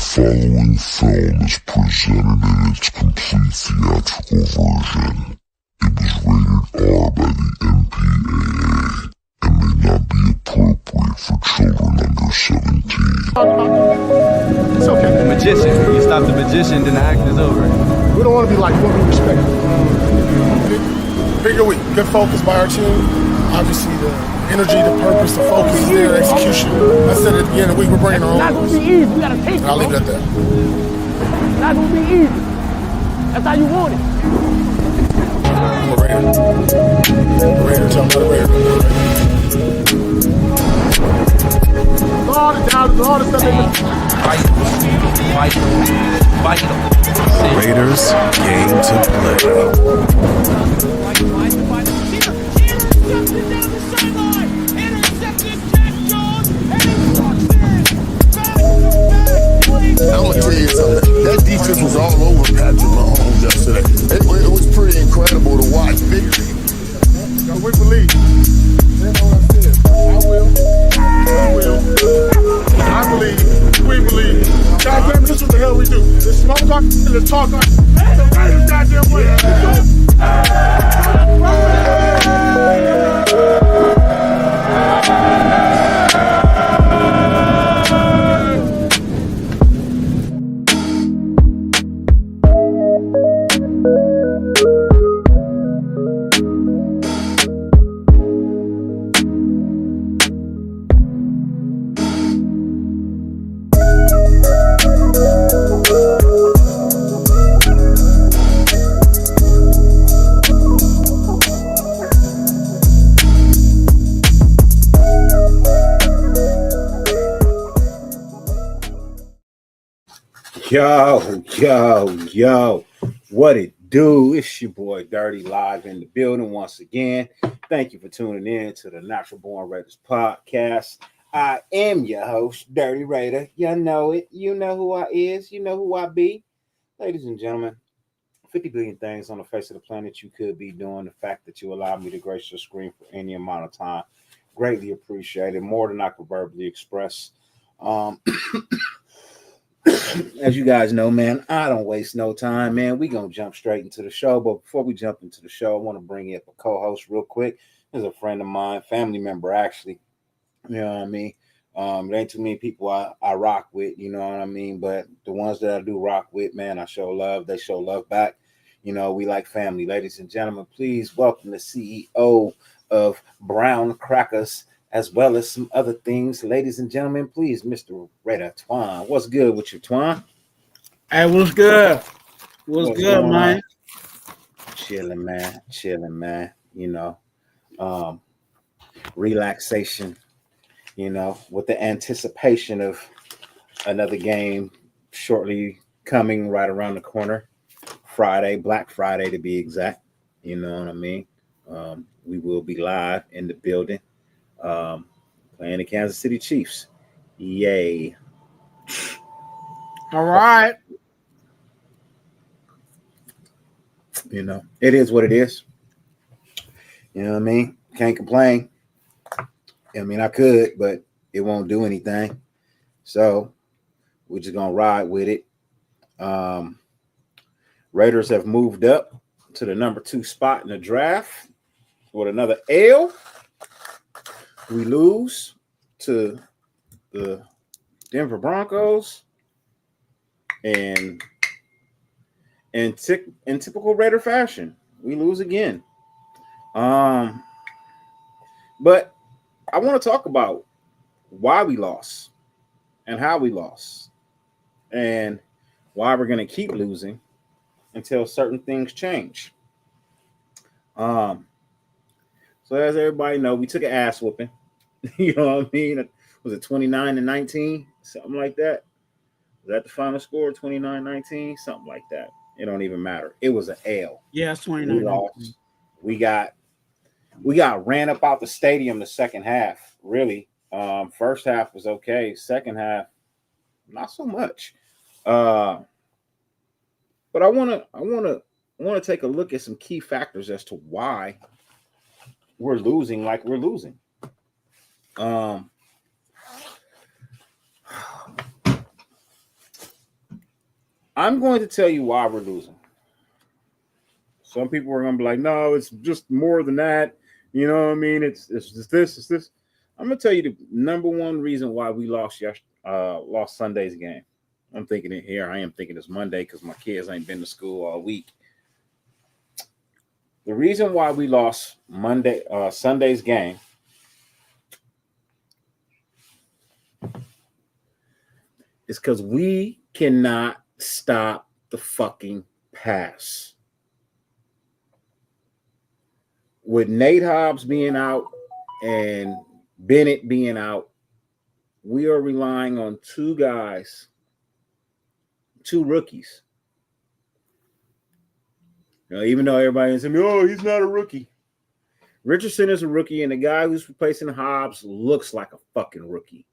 following film is presented in its complete theatrical version. It was rated R by the MPAA and may not be appropriate for children under 17. It's okay. The magician. You stop the magician, then the act is over. We don't want to be like what we respect. Bigger week. Good focus by our team. Obviously, the energy, the purpose, the focus is there, execution. I said at the beginning of the week, we're bringing our own. It's not going to be easy. We got to take it. I'll leave it at that. It's not going to be easy. That's how you want it. I'm a Raider. Raiders, I'm not a Raider. All the doubters, all the stuff they do. Fight. Raiders game to play. I'm gonna tell you something. That defense was all over Patrick Mahomes yesterday. It was pretty incredible to watch. We believe. That's all I said. I will. I believe. We believe. God damn it, this is what the hell we do. The smoke talk and the talk like the Raiders goddamn Yo, what it do? It's your boy Dirty live in the building once again. Thank you for tuning in to the Natural Born Raiders podcast. I am your host, Dirty Raider. You know it. You know who I is. You know who I be. Ladies and gentlemen, 50 billion things on the face of the planet you could be doing. The fact that you allow me to grace your screen for any amount of time, greatly appreciated. More than I could verbally express. As you guys know, man, I don't waste no time, man. We gonna jump straight into the show. But before we jump into the show, I want to bring up a co-host real quick. There's a friend of mine, family member, actually. You know what I mean? There ain't too many people I rock with, you know what I mean? But the ones that I do rock with, man, I show love. They show love back. You know, we like family. Ladies and gentlemen, please welcome the CEO of Brown Crackers, as well as some other things. Ladies and gentlemen, please, Mr. Raider Twine. What's good with you, Twine? Hey, what's good? What's good, man? Chilling, man. You know, relaxation, you know, with the anticipation of another game shortly coming right around the corner. Friday, Black Friday to be exact. You know what I mean? We will be live in the building. Playing the Kansas City Chiefs. Yay. All right. You know, it is what it is. You know what I mean? Can't complain. I mean, I could, but it won't do anything. So we're just gonna ride with it. Raiders have moved up to the number 2 spot in the draft with another L. We lose to the Denver Broncos, and in typical Raider fashion, we lose again. But I want to talk about why we lost and how we lost and why we're going to keep losing until certain things change. So as everybody know, we took an ass whooping. You know what I mean? Was it 29-19? Something like that? Was that the final score? 29-19? Something like that. It don't even matter. It was an L. Yeah, it's 29. We lost. We got ran up out the stadium the second half, really. First half was okay. Second half, not so much. But I wanna take a look at some key factors as to why we're losing like we're losing. I'm going to tell you why we're losing. Some people are going to be like, no, it's just more than that. You know what I mean? It's just this, it's this. I'm going to tell you the number one reason why we lost Sunday's game. I'm thinking it here. I am thinking it's Monday because my kids ain't been to school all week. The reason why we lost Sunday's game is because we cannot stop the fucking pass. With Nate Hobbs being out and Bennett being out, we are relying on two rookies. Now, even though everybody's saying, oh, he's not a rookie. Richardson is a rookie, and the guy who's replacing Hobbs looks like a fucking rookie.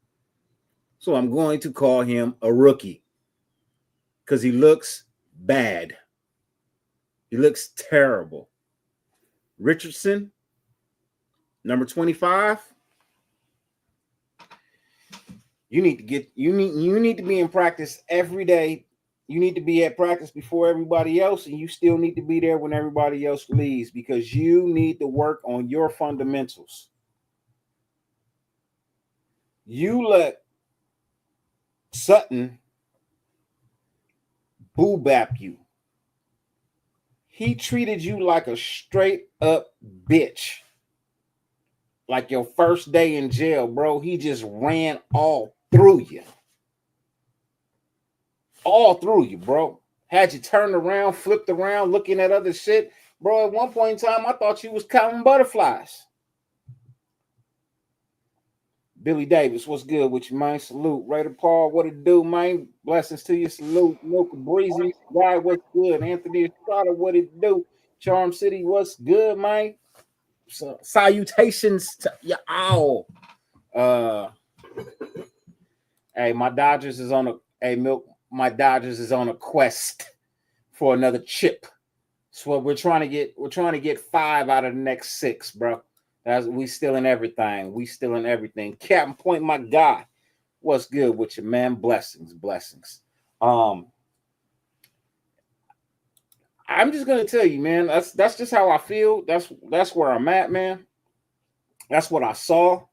So I'm going to call him a rookie because he looks bad. He looks terrible. Richardson, number 25. You need to be in practice every day. You need to be at practice before everybody else, and you still need to be there when everybody else leaves because you need to work on your fundamentals. You let Sutton boo-bap you. He treated you like a straight up bitch. Like your first day in jail, bro. He just ran all through you. All through you, bro. Had you turned around, flipped around, looking at other shit. Bro, at one point in time, I thought you was counting butterflies. Billy Davis, what's good with you, man? Salute. Raider Paul, what it do, man? Blessings to you. Salute. Milk Breezy, guy, what's good? Anthony Estrada, what it do? Charm City, what's good, man? So, salutations to y'all. Hey, my Dodgers is on a quest for another chip. So we're trying to get 5 out of the next 6, bro. We still in everything. Captain Point, my guy. What's good with you, man? Blessings. I'm just gonna tell you, man. That's just how I feel. That's where I'm at, man. That's what I saw.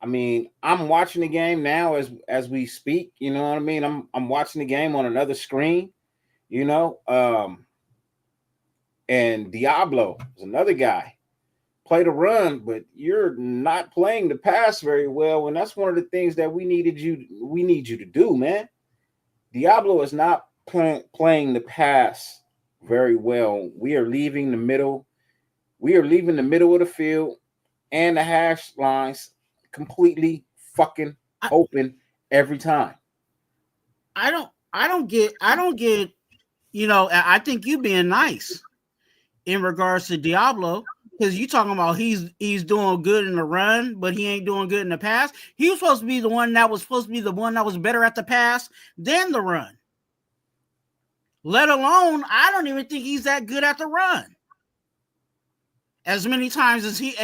I mean, I'm watching the game now as we speak. You know what I mean? I'm watching the game on another screen. You know, and Diablo is another guy. Play the run, but you're not playing the pass very well, and that's one of the things that we need you to do, man. Diablo is not playing the pass very well. We are leaving the middle. We are leaving the middle of the field and the hash lines completely fucking open every time. I don't get, you know, I think you being nice in regards to Diablo. Because you talking about he's doing good in the run, but he ain't doing good in the pass. He was supposed to be the one that was better at the pass than the run. Let alone, I don't even think he's that good at the run. As many times as he's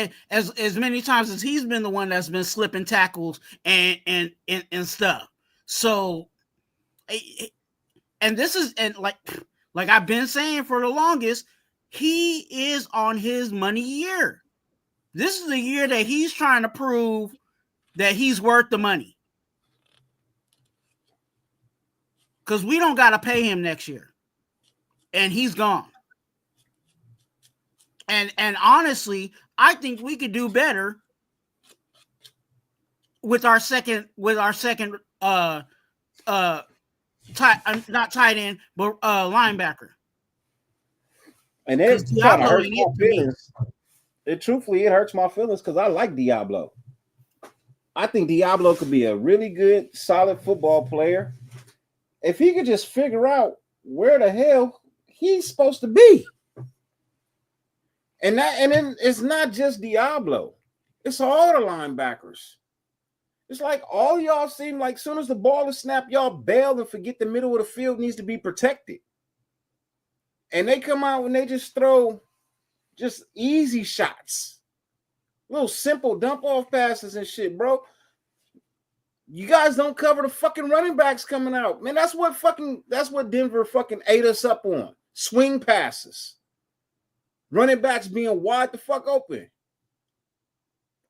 been the one that's been slipping tackles and stuff. So, and this is like I've been saying for the longest. He is on his money year. This is the year that he's trying to prove that he's worth the money. Because we don't got to pay him next year. And he's gone. And honestly, I think we could do better with our second not tight end, but linebacker. And it kind of hurts my feelings. It hurts my feelings because I like Diablo. I think Diablo could be a really good, solid football player if he could just figure out where the hell he's supposed to be. And then it's not just Diablo; it's all the linebackers. It's like all y'all seem like, soon as the ball is snapped, y'all bail and forget the middle of the field needs to be protected. And they come out and they just throw just easy shots. Little simple dump off passes and shit, bro. You guys don't cover the fucking running backs coming out. Man, that's what Denver fucking ate us up on. Swing passes. Running backs being wide the fuck open.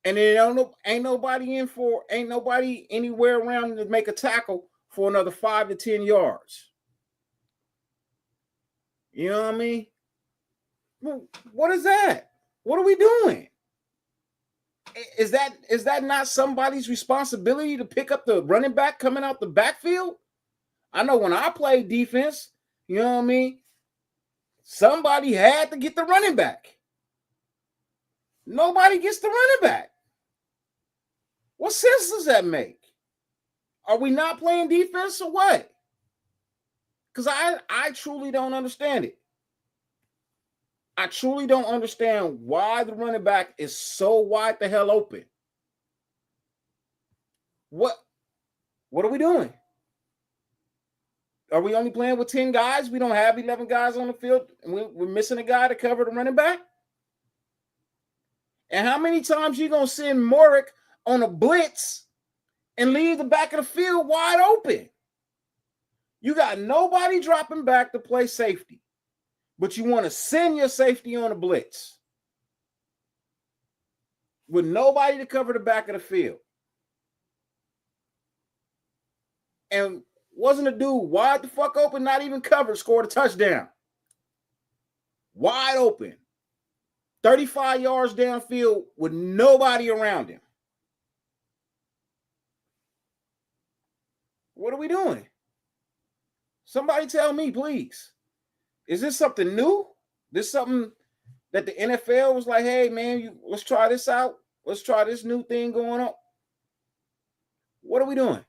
And then ain't nobody anywhere around to make a tackle for another 5 to 10 yards. You know what I mean? Well, what is that? What are we doing? Is that not somebody's responsibility to pick up the running back coming out the backfield? I know when I played defense, you know what I mean? Somebody had to get the running back. Nobody gets the running back. What sense does that make? Are we not playing defense or what? Because I truly don't understand it. I truly don't understand why the running back is so wide the hell open. What are we doing? Are we only playing with 10 guys? We don't have 11 guys on the field, and we're missing a guy to cover the running back? And how many times you going to send Morick on a blitz and leave the back of the field wide open? You got nobody dropping back to play safety, but you want to send your safety on a blitz with nobody to cover the back of the field. And wasn't a dude wide the fuck open, not even covered, scored a touchdown. Wide open. 35 yards downfield with nobody around him. What are we doing? Somebody tell me, please. Is this something new? This something that the NFL was like, hey, man, let's try this out. Let's try this new thing going on. What are we doing?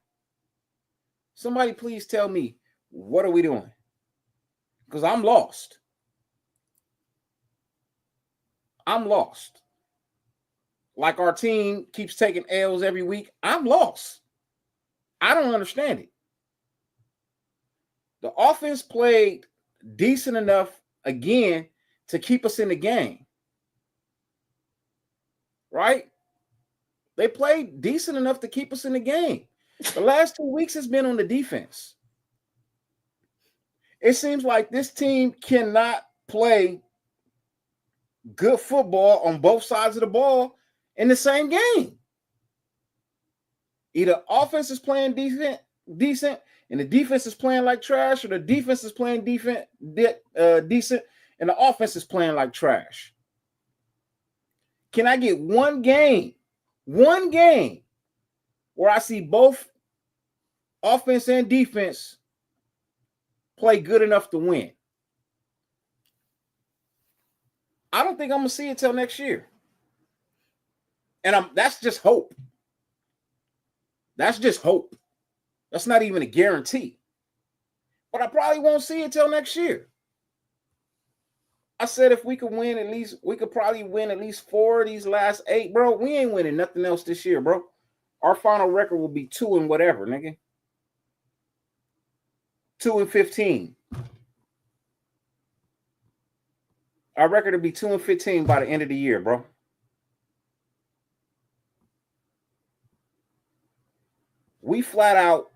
Somebody please tell me, what are we doing? Because I'm lost. I'm lost. Like our team keeps taking L's every week. I'm lost. I don't understand it. The offense played decent enough again to keep us in the game. Right? They played decent enough to keep us in the game. The last 2 weeks has been on the defense. It seems like this team cannot play good football on both sides of the ball in the same game. Either offense is playing decent, and the defense is playing like trash, or the defense is playing decent, and the offense is playing like trash. Can I get one game where I see both offense and defense play good enough to win? I don't think I'm going to see it till next year. And that's just hope. That's just hope. That's not even a guarantee. But I probably won't see it till next year. I said if we could probably win at least 4 of these last 8, bro. We ain't winning nothing else this year, bro. Our final record will be 2 and whatever, nigga. 2-15. Our record will be 2-15 by the end of the year, bro. We flat out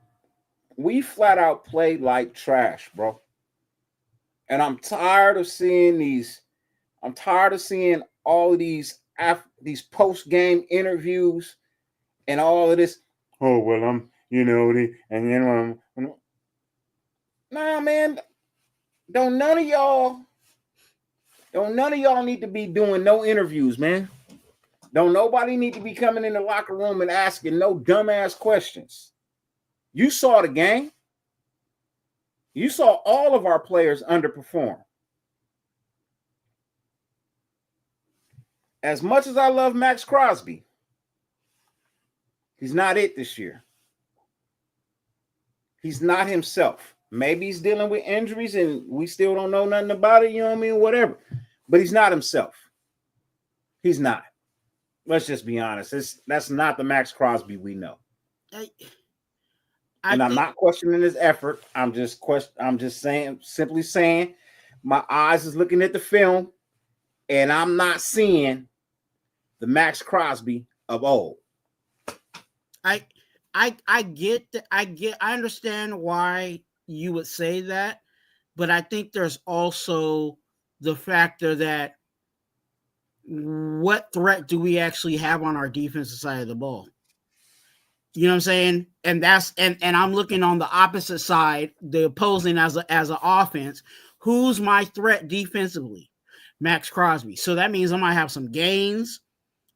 played like trash, bro. And I'm tired of seeing all of these post-game interviews and all of this. Oh, well, nah, man. Don't none of y'all need to be doing no interviews, man. Don't nobody need to be coming in the locker room and asking no dumbass questions. You saw the game. You saw all of our players underperform. As much as I love Max Crosby, he's not it this year. He's not himself. Maybe he's dealing with injuries and we still don't know nothing about it, you know what I mean? Whatever. But he's not himself. He's not. Let's just be honest. That's not the Max Crosby we know. I'm not questioning his effort. I'm just simply saying my eyes is looking at the film and I'm not seeing the Max Crosby of old. I get that. I understand why you would say that, but I think there's also the factor that what threat do we actually have on our defensive side of the ball? You know what I'm saying? And that's and I'm looking on the opposite side, the opposing as an offense. Who's my threat defensively? Max Crosby. So that means I might have some gains.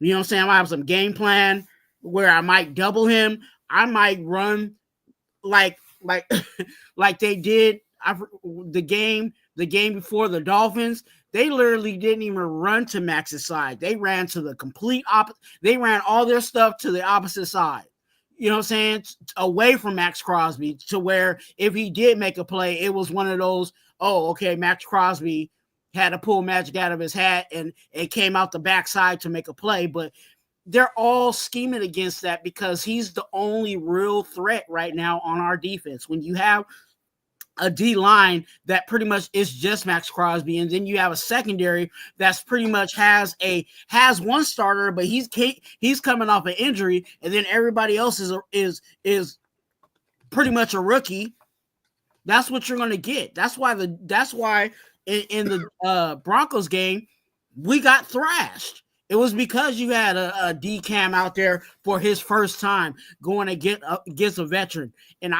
You know what I'm saying? I might have some game plan where I might double him. I might run like like they did the game before the Dolphins. They literally didn't even run to Max's side. They ran to the complete opposite. They ran all their stuff to the opposite side. You know what I'm saying? Away from Max Crosby, to where if he did make a play, it was one of those, oh, okay, Max Crosby had to pull magic out of his hat and it came out the backside to make a play. But they're all scheming against that because he's the only real threat right now on our defense. When you have a D line that pretty much is just Max Crosby, and then you have a secondary that's pretty much has one starter, but he's coming off an injury, and then everybody else is pretty much a rookie. That's what you're going to get. That's why in the Broncos game we got thrashed. It was because you had a D-Cam out there for his first time going against a veteran. And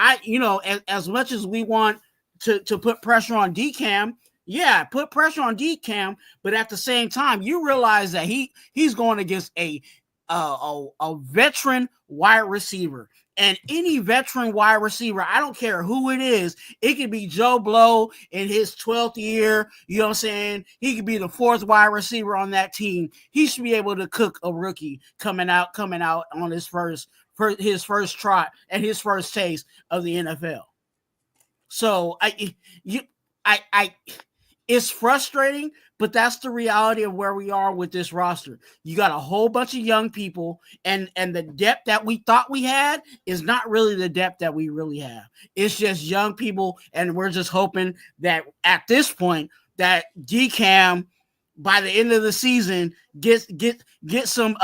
as much as we want to put pressure on D-Cam, yeah, put pressure on D-Cam, but at the same time, you realize that he's going against a veteran wide receiver. And any veteran wide receiver, I don't care who it is, it could be Joe Blow in his 12th year, you know what I'm saying? He could be the 4th wide receiver on that team. He should be able to cook a rookie coming out on his first trot and his first taste of the NFL. So it's frustrating, but that's the reality of where we are with this roster. You got a whole bunch of young people, and the depth that we thought we had is not really the depth that we really have. It's just young people, and we're just hoping that at this point that D-Cam by the end of the season get some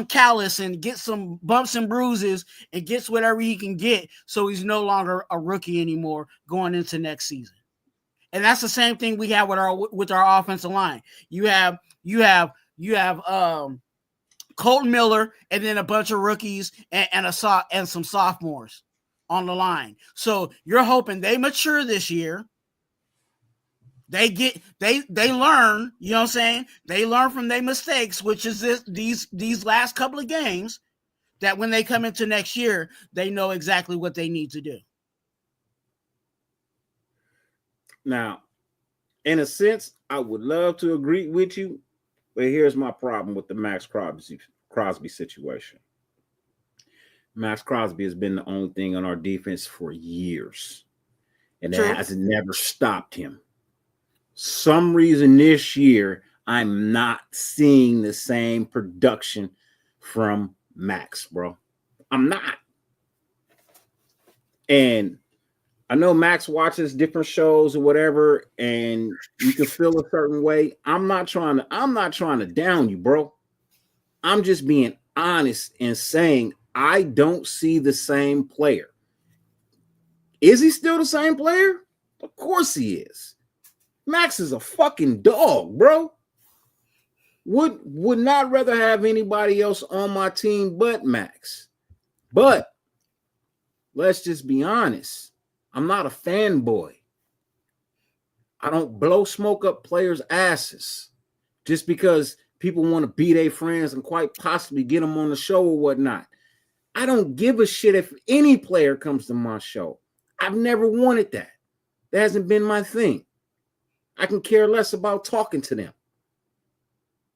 callus and get some bumps and bruises and gets whatever he can get, so he's no longer a rookie anymore going into next season. And that's the same thing we have with our offensive line. You have Colton Miller and then a bunch of rookies and some sophomores on the line. So you're hoping they mature this year. They learn, you know what I'm saying? They learn from their mistakes, which is these last couple of games, that when they come into next year, they know exactly what they need to do. Now, in a sense, I would love to agree with you, but here's my problem with the Max Crosby situation. Max Crosby has been the only thing on our defense for years, and it has never stopped him. Some reason this year, I'm not seeing the same production from Max, bro. I'm not. And I know Max watches different shows or whatever, and you can feel a certain way. I'm not trying to down you, bro. I'm just being honest and saying I don't see the same player. Is he still the same player? Of course he is. Max is a fucking dog, bro. Would not rather have anybody else on my team but Max. But let's just be honest. I'm not a fanboy. I don't blow smoke up players' asses just because people want to be their friends and quite possibly get them on the show or whatnot. I don't give a shit if any player comes to my show. I've never wanted that. That hasn't been my thing. I can care less about talking to them.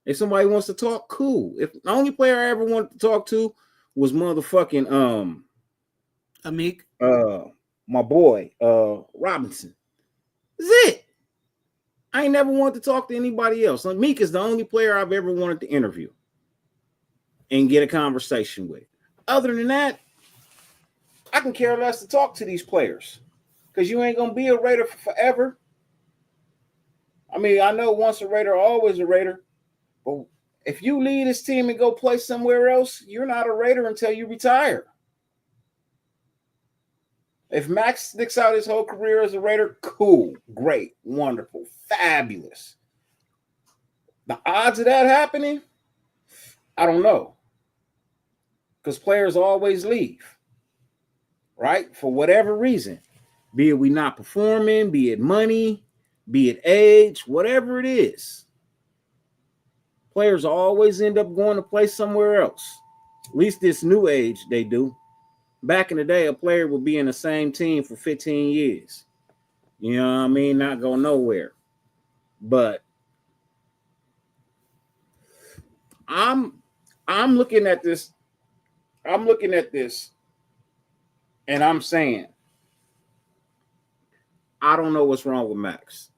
If somebody wants to talk, cool. If the only player I ever wanted to talk to was motherfucking Amik. My boy, Robinson. That's it. I ain't never wanted to talk to anybody else. Meek is the only player I've ever wanted to interview and get a conversation with. Other than that, I can care less to talk to these players because you ain't going to be a Raider forever. I mean, I know once a Raider, always a Raider. But if you leave this team and go play somewhere else, you're not a Raider until you retire. If Max sticks out his whole career as a Raider, cool, great, wonderful, fabulous. The odds of that happening, I don't know. Because players always leave, right? For whatever reason. Be it we not performing, be it money, be it age, whatever it is. Players always end up going to play somewhere else. At least this new age, they do. Back in the day, a player would be in the same team for 15 years. You know what I mean? Not go nowhere. But I'm looking at this. I'm looking at this, and I'm saying, I don't know what's wrong with Max.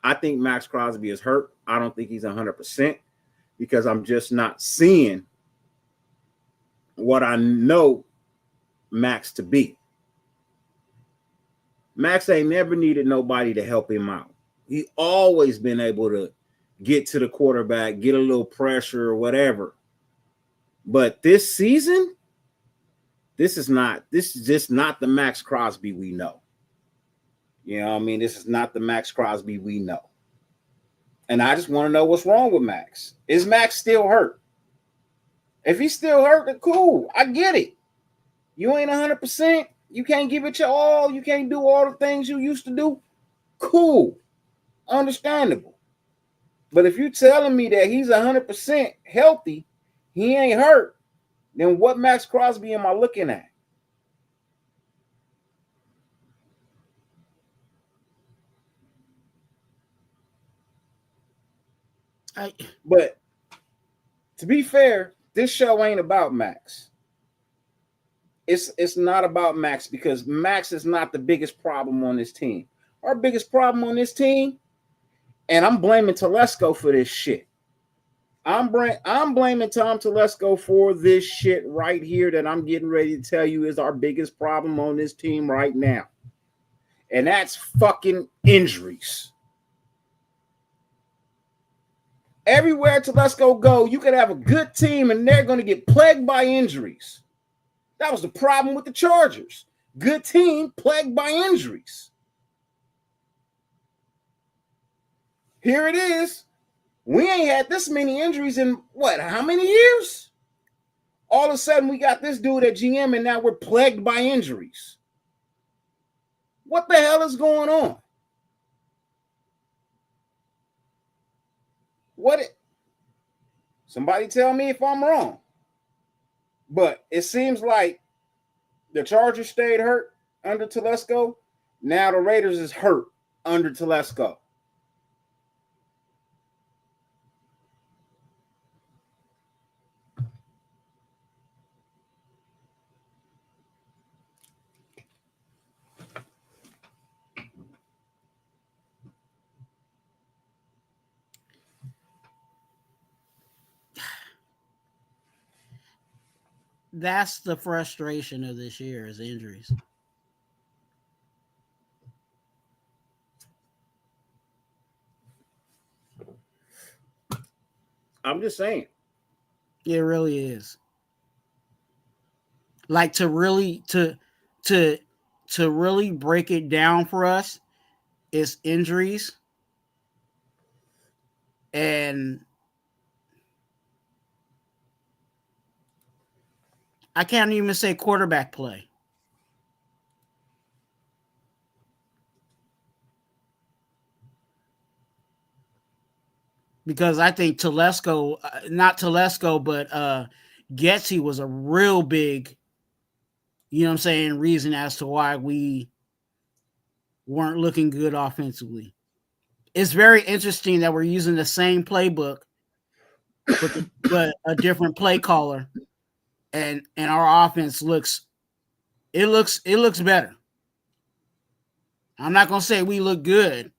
I think Max Crosby is hurt. I don't think he's 100% because I'm just not seeing what I know Max to be. Max ain't never needed nobody to help him out. He always been able to get to the quarterback, get a little pressure or whatever. But this season, this is just not the Max Crosby we know. You know what I mean? This is not the Max Crosby we know. And I just want to know what's wrong with Max. Is Max still hurt? If he's still hurt, then cool. I get it. You ain't 100%. You can't give it your all. You can't do all the things you used to do. Cool. Understandable. But if you're telling me that he's 100% healthy, he ain't hurt, then what Max Crosby am I looking at? But to be fair, this show ain't about Max. It's not about Max because Max is not the biggest problem on this team. Our biggest problem on this team, and I'm blaming Telesco for this shit. I'm blaming Tom Telesco for this shit right here that I'm getting ready to tell you is our biggest problem on this team right now. And that's fucking injuries. Everywhere Telesco go, you could have a good team and they're going to get plagued by injuries. That was the problem with the Chargers. Good team plagued by injuries. Here it is. We ain't had this many injuries in what? How many years? All of a sudden, we got this dude at GM and now we're plagued by injuries. What the hell is going on? Somebody tell me if I'm wrong. But it seems like the Chargers stayed hurt under Telesco. Now the Raiders is hurt under Telesco. That's the frustration of this year is injuries. I'm just saying. It really is. Like to really break it down for us, it's injuries and I can't even say quarterback play. Because I think Telesco, not Telesco, but Getsy was a real big, you know what I'm saying, reason as to why we weren't looking good offensively. It's very interesting that we're using the same playbook, but a different play caller. And our offense looks better. I'm not gonna say we look good.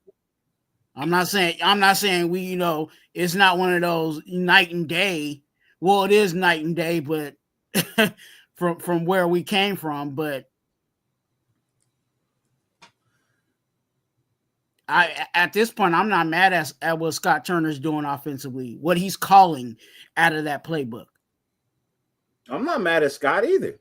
I'm not saying we, you know, it's not one of those night and day. Well, it is night and day, but from where we came from. But at this point, I'm not mad at what Scott Turner's doing offensively, what he's calling out of that playbook. I'm not mad at Scott either.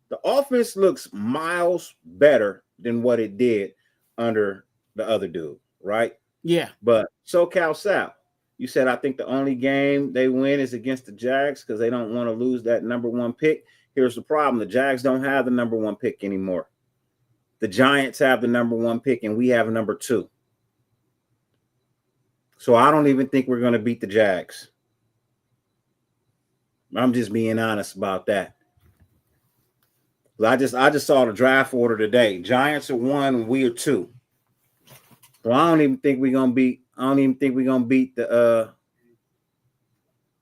The offense looks miles better than what it did under the other dude, right? Yeah. But SoCal Sal, you said I think the only game they win is against the Jags because they don't want to lose that number 1 pick. Here's the problem. The Jags don't have the number 1 pick anymore. The Giants have the number 1 pick, and we have a number 2. So I don't even think we're going to beat the Jags. I'm just being honest about that. I just saw the draft order today. Giants are 1, we are 2. So I don't even think we're gonna beat. I don't even think we're gonna beat the.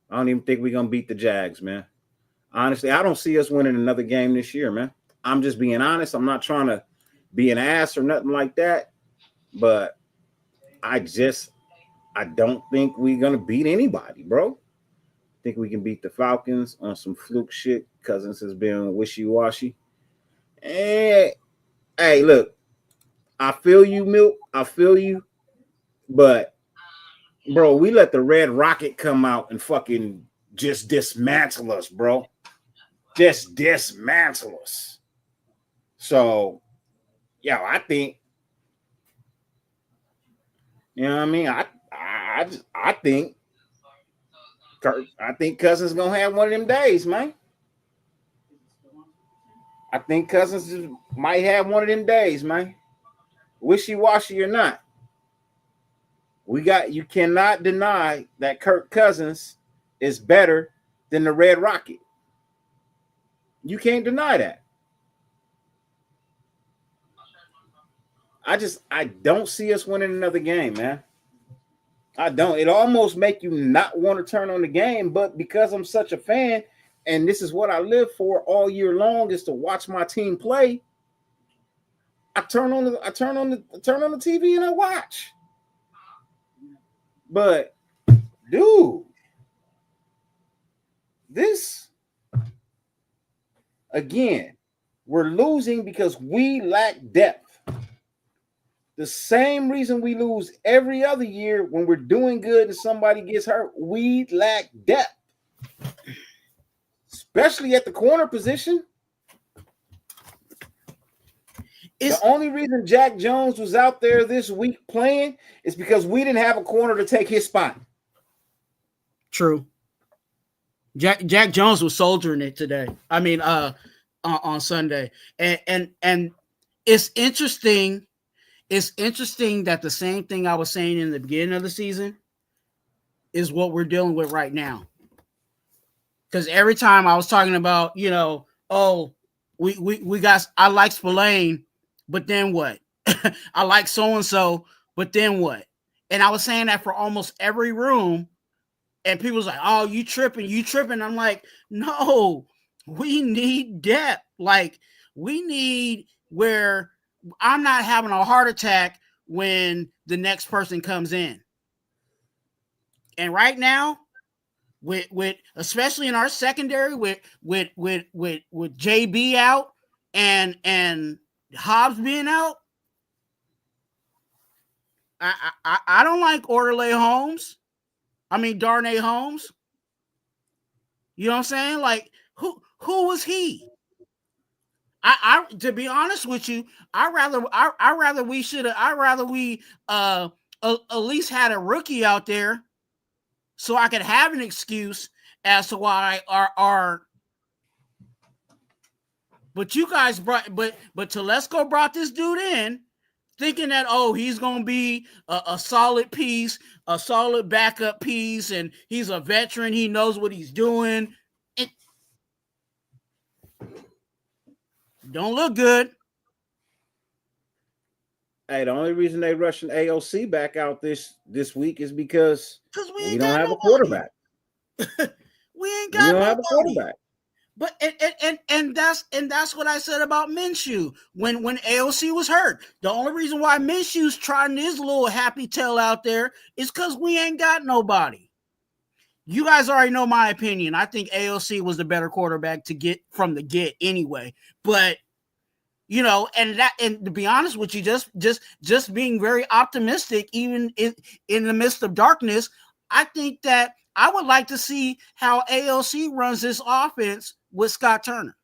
I don't even think we're gonna beat the Jags, man. Honestly, I don't see us winning another game this year, man. I'm just being honest. I'm not trying to be an ass or nothing like that, but I don't think we're gonna beat anybody, bro. I think we can beat the Falcons on some fluke shit. Cousins has been wishy-washy. And hey, look, I feel you, Milk. I feel you, but bro, we let the Red Rocket come out and fucking just dismantle us, bro. Just dismantle us. So, yeah, I think, you know what I mean? I think Cousins gonna have one of them days, man. I think Cousins might have one of them days, man. Wishy-washy or not. You cannot deny that Kirk Cousins is better than the Red Rocket. You can't deny that. I don't see us winning another game, man. I don't. It almost make you not want to turn on the game, but because I'm such a fan, and this is what I live for all year long, is to watch my team play. I turn on the TV and I watch. But dude, this again, we're losing because we lack depth. The same reason we lose every other year when we're doing good and somebody gets hurt, we lack depth. Especially at the corner position. The only reason Jack Jones was out there this week playing is because we didn't have a corner to take his spot. True. Jack Jones was soldiering it today. I mean, on Sunday, and it's interesting. It's interesting that the same thing I was saying in the beginning of the season is what we're dealing with right now. Because every time I was talking about, we got, I like Spillane, but then what? I like so-and-so, but then what? And I was saying that for almost every room. And people was like, oh, you tripping. I'm like, no, we need depth. Like, we need where I'm not having a heart attack when the next person comes in. And right now, with especially in our secondary, with JB out and Hobbs being out, I don't like Darnay Holmes. You know what I'm saying? Like, who was he? I to be honest with you, I rather we at least had a rookie out there so I could have an excuse as to why our but you guys but Telesco brought this dude in thinking that, he's going to be a solid piece, a solid backup piece, and he's a veteran, he knows what he's doing. It don't look good. Hey, the only reason they rushing AOC back out this week is because we don't have a quarterback. We don't have a quarterback. But and that's what I said about Minshew when AOC was hurt. The only reason why Minshew's trotting his little happy tail out there is because we ain't got nobody. You guys already know my opinion. I think AOC was the better quarterback to get from the get anyway. But and to be honest with you, just being very optimistic, even in the midst of darkness, I think that I would like to see how AOC runs this offense with Scott Turner.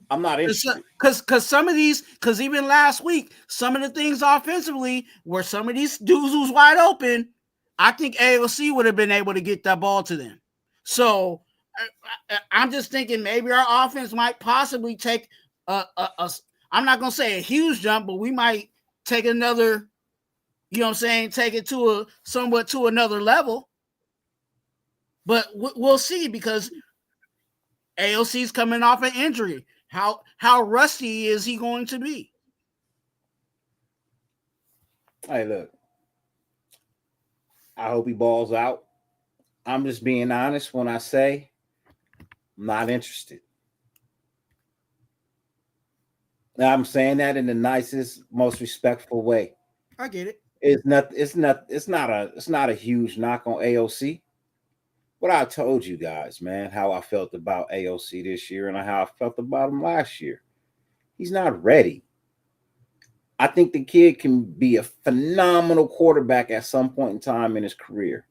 I'm not interested. Because some of these, because even last week, some of the things offensively where some of these dudes who's wide open, I think AOC would have been able to get that ball to them. So I'm just thinking maybe our offense might possibly take I'm not gonna say a huge jump, but we might take another, you know what I'm saying, take it to somewhat to another level. But we'll see, because AOC's coming off an injury. How rusty is he going to be? Hey, look. I hope he balls out. I'm just being honest when I say I'm not interested. Now, I'm saying that in the nicest, most respectful way. I get it. It's not a huge knock on AOC. What I told you guys, man, how I felt about AOC this year and how I felt about him last year. He's not ready. I think the kid can be a phenomenal quarterback at some point in time in his career.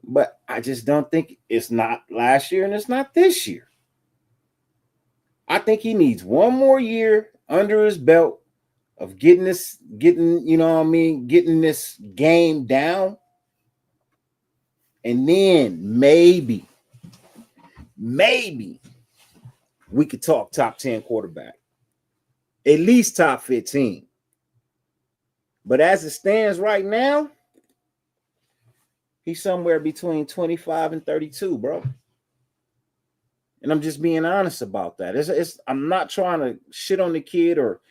But I just don't think it's not last year and it's not this year. I think he needs one more year under his belt of getting this game down. And then maybe we could talk top 10 quarterback, at least top 15. But as it stands right now, he's somewhere between 25 and 32, bro. And I'm just being honest about that. I'm not trying to shit on the kid or,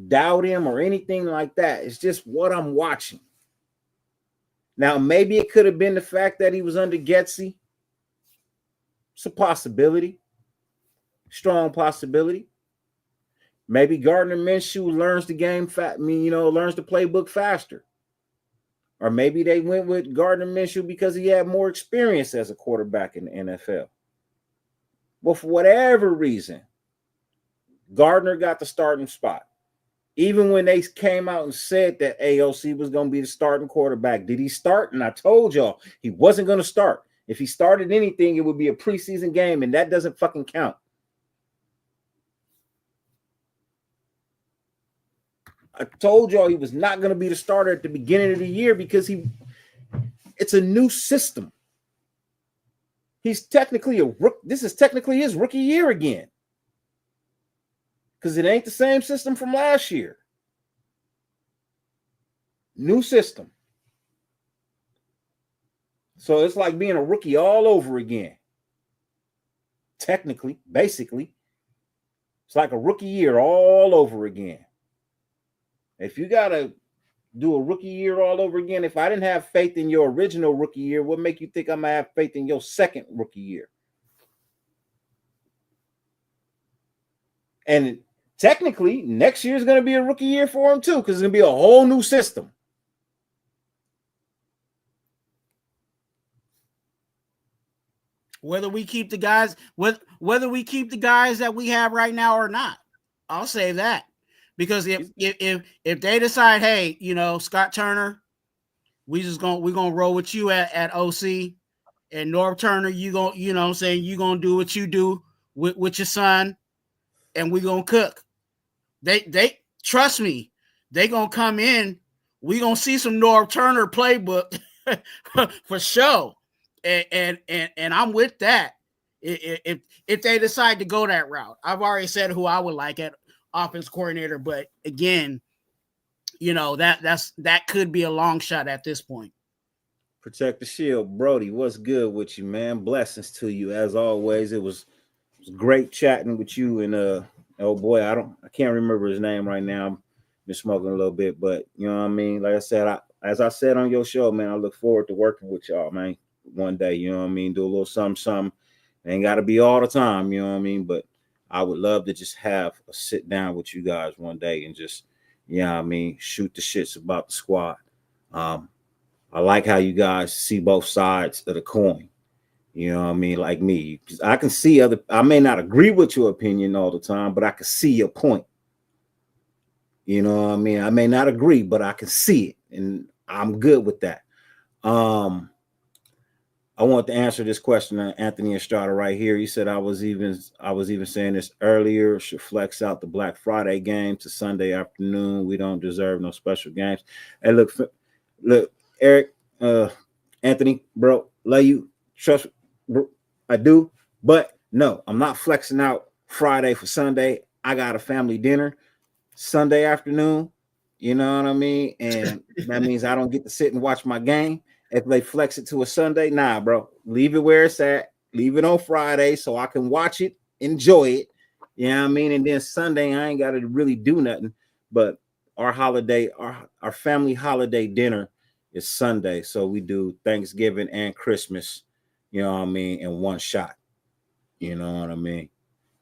doubt him or anything like that. It's just what I'm watching. Now, maybe it could have been the fact that he was under Getsy. It's a possibility. Strong possibility. Maybe Gardner Minshew learns the game, learns the playbook faster. Or maybe they went with Gardner Minshew because he had more experience as a quarterback in the NFL. Well, for whatever reason, Gardner got the starting spot. Even when they came out and said that AOC was going to be the starting quarterback, did he start? And I told y'all he wasn't going to start. If he started anything, it would be a preseason game, and that doesn't fucking count. I told y'all he was not going to be the starter at the beginning of the year because it's a new system. This is technically his rookie year again. Because it ain't the same system from last year. New system. So it's like being a rookie all over again. Technically, basically. It's like a rookie year all over again. If you got to do a rookie year all over again, if I didn't have faith in your original rookie year, what make you think I'm going to have faith in your second rookie year? And technically, next year is going to be a rookie year for him too, because it's going to be a whole new system. Whether we keep the guys, whether we keep the guys that we have right now or not, I'll say that. Because if they decide, hey, Scott Turner, we're gonna roll with you at OC, and Norv Turner, you gonna do what you do with your son, and we're gonna cook. They trust me, they gonna come in. We gonna see some Norv Turner playbook for sure, and I'm with that. If they decide to go that route, I've already said who I would like at offense coordinator, but again, that could be a long shot at this point. Protect the shield. Brody, what's good with you, man? Blessings to you as always. It was great chatting with you. And oh boy, I can't remember his name right now. I've been smoking a little bit, but you know what I mean? Like I said, as I said on your show, man, I look forward to working with y'all, man. One day, you know what I mean? Do a little something. Ain't got to be all the time, you know what I mean? But I would love to just have a sit down with you guys one day and just, shoot the shits about the squad. I like how you guys see both sides of the coin. You know what I mean? Like me. I can see I may not agree with your opinion all the time, but I can see your point. You know what I mean? I may not agree, but I can see it. And I'm good with that. I want to answer this question, Anthony Estrada, right here. He said I was even saying this earlier. Should flex out the Black Friday game to Sunday afternoon. We don't deserve no special games. Hey, look, Eric, Anthony, bro, love you, trust, bro, I do, but no, I'm not flexing out Friday for Sunday. I got a family dinner Sunday afternoon. You know what I mean? And that means I don't get to sit and watch my game. If they flex it to a Sunday, nah, bro, leave it where it's at. Leave it on Friday so I can watch it, enjoy it. You know what I mean? And then Sunday, I ain't got to really do nothing. But our holiday, our family holiday dinner is Sunday. So we do Thanksgiving and Christmas, you know what I mean, in one shot. You know what I mean?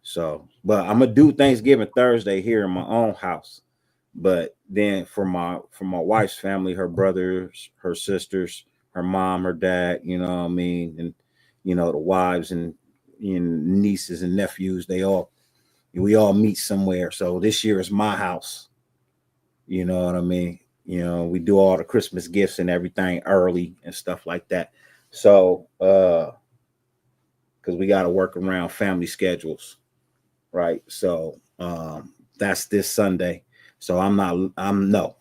So, but I'm gonna do Thanksgiving Thursday here in my own house. But then for my wife's family, her brothers, her sisters, her mom, her dad, you know what I mean, and you know, the wives and nieces and nephews, we all meet somewhere. So this year is my house. You know what I mean? You know, we do all the Christmas gifts and everything early and stuff like that. So because we got to work around family schedules, right? So that's this Sunday. So no.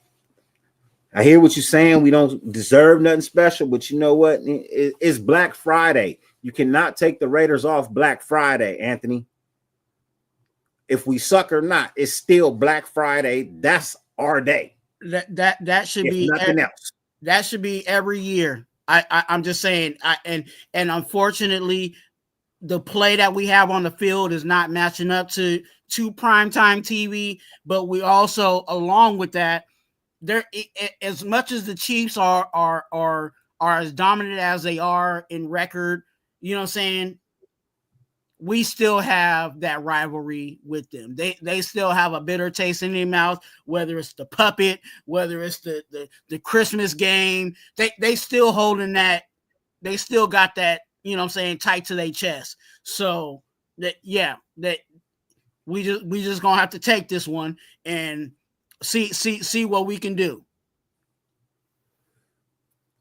I hear what you're saying. We don't deserve nothing special, but you know what? It's Black Friday. You cannot take the Raiders off Black Friday, Anthony. If we suck or not, it's still Black Friday. That's our day. That should be nothing else. That should be every year. I'm just saying. And unfortunately, the play that we have on the field is not matching up to primetime TV. But we also, along with that, as much as the Chiefs are as dominant as they are in record, you know what I'm saying, we still have that rivalry with them. They still have a bitter taste in their mouth, whether it's the puppet, whether it's the Christmas game. They still holding that. They still got that, you know what I'm saying, tight to their chest. So that we just gonna have to take this one and see what we can do.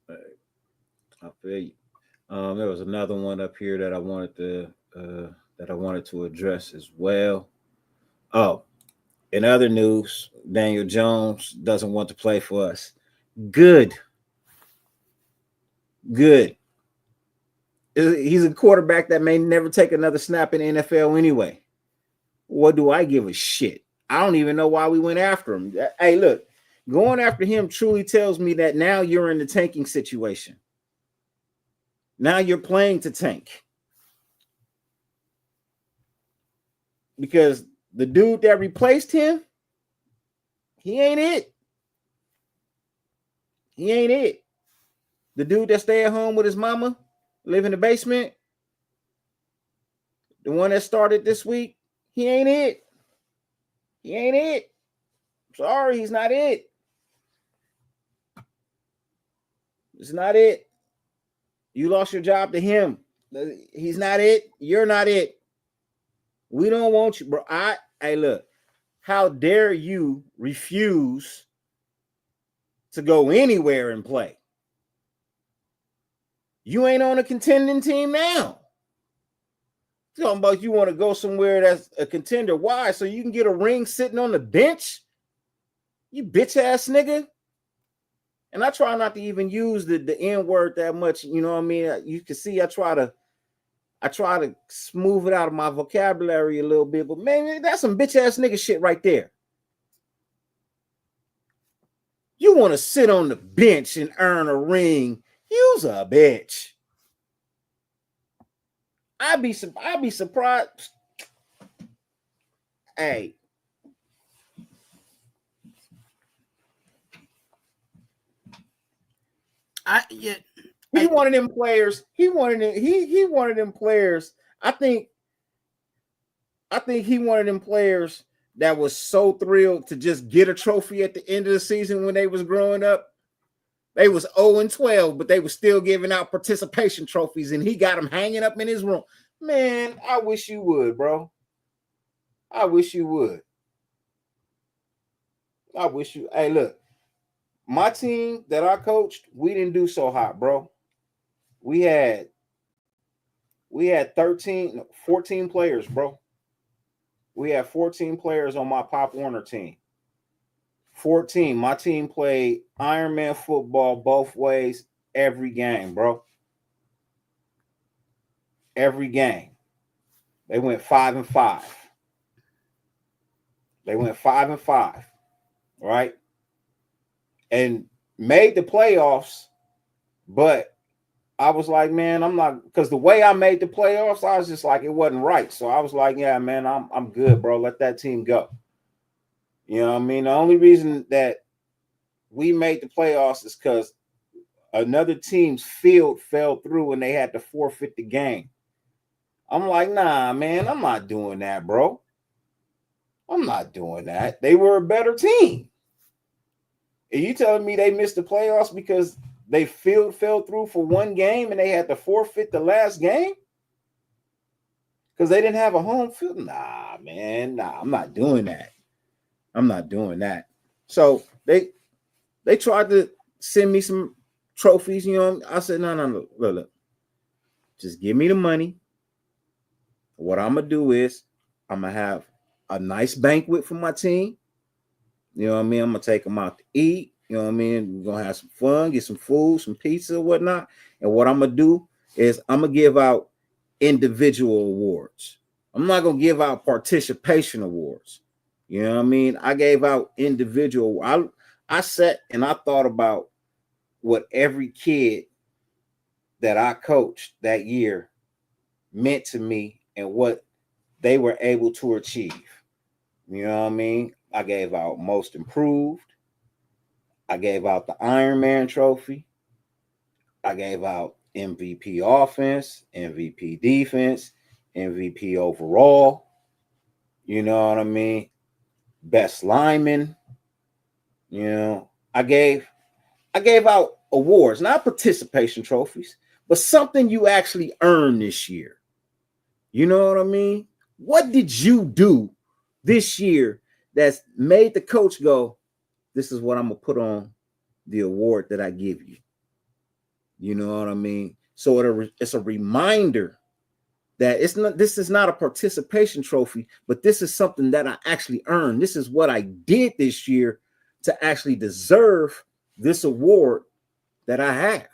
I feel you. There was another one up here that I wanted to address as well. Oh, in other news, Daniel Jones doesn't want to play for us. Good. He's a quarterback that may never take another snap in the NFL anyway. What do I give a shit? I don't even know why we went after him. Hey, look, going after him truly tells me that now you're in the tanking situation. Now you're playing to tank. Because the dude that replaced him, he ain't it. He ain't it. The dude that stay at home with his mama, live in the basement, the one that started this week, he ain't it. He ain't it. Sorry, he's not it. It's not it. You lost your job to him. He's not it. You're not it. We don't want you, bro. Hey, look, how dare you refuse to go anywhere and play? You ain't on a contending team now. Talking about you want to go somewhere that's a contender. Why? So you can get a ring sitting on the bench? You bitch ass nigga. And I try not to even use the N word that much. You know what I mean? You can see I try to smooth it out of my vocabulary a little bit, but man, that's some bitch ass nigga shit right there. You want to sit on the bench and earn a ring? You's a bitch. I'd be surprised. Hey. He wanted them players. He wanted them players. I think he wanted them players that was so thrilled to just get a trophy at the end of the season when they was growing up. They was 0-12, but they were still giving out participation trophies, and he got them hanging up in his room. Man, I wish you would, bro. I wish you would. Hey, look, my team that I coached, we didn't do so hot, bro. We had We had 14 players, bro. We had 14 players on my Pop Warner team. 14. My team played Ironman football both ways every game, bro. Every game. They went 5-5. They went 5-5, right? And made the playoffs, but I was like, man, I'm not, because the way I made the playoffs, I was just like, it wasn't right. So I was like, yeah, man, I'm good, bro. Let that team go. You know what I mean? The only reason that we made the playoffs is because another team's field fell through and they had to forfeit the game. I'm like, nah, man, I'm not doing that, bro. I'm not doing that. They were a better team. Are you telling me they missed the playoffs because they field fell through for one game and they had to forfeit the last game? Because they didn't have a home field? Nah, man. Nah, I'm not doing that. I'm not doing that. So they tried to send me some trophies, you know. I said, no. Look. Just give me the money. What I'm going to do is I'm going to have a nice banquet for my team. You know what I mean? I'm going to take them out to eat. You know what I mean? We're going to have some fun, get some food, some pizza, whatnot. And what I'm going to do is I'm going to give out individual awards. I'm not going to give out participation awards. You know what I mean? I gave out individual. I sat and I thought about what every kid that I coached that year meant to me and what they were able to achieve. You know what I mean? I gave out most improved. I gave out the Ironman trophy. I gave out MVP offense, MVP defense, MVP overall. You know what I mean? Best lineman. You know, I gave out awards, not participation trophies, but something you actually earned this year. You know what I mean? What did you do this year that's made the coach go, this is what I'm going to put on the award that I give you? You know what I mean? So it's a reminder that this is not a participation trophy, but this is something that I actually earned. This is what I did this year to actually deserve this award that I have.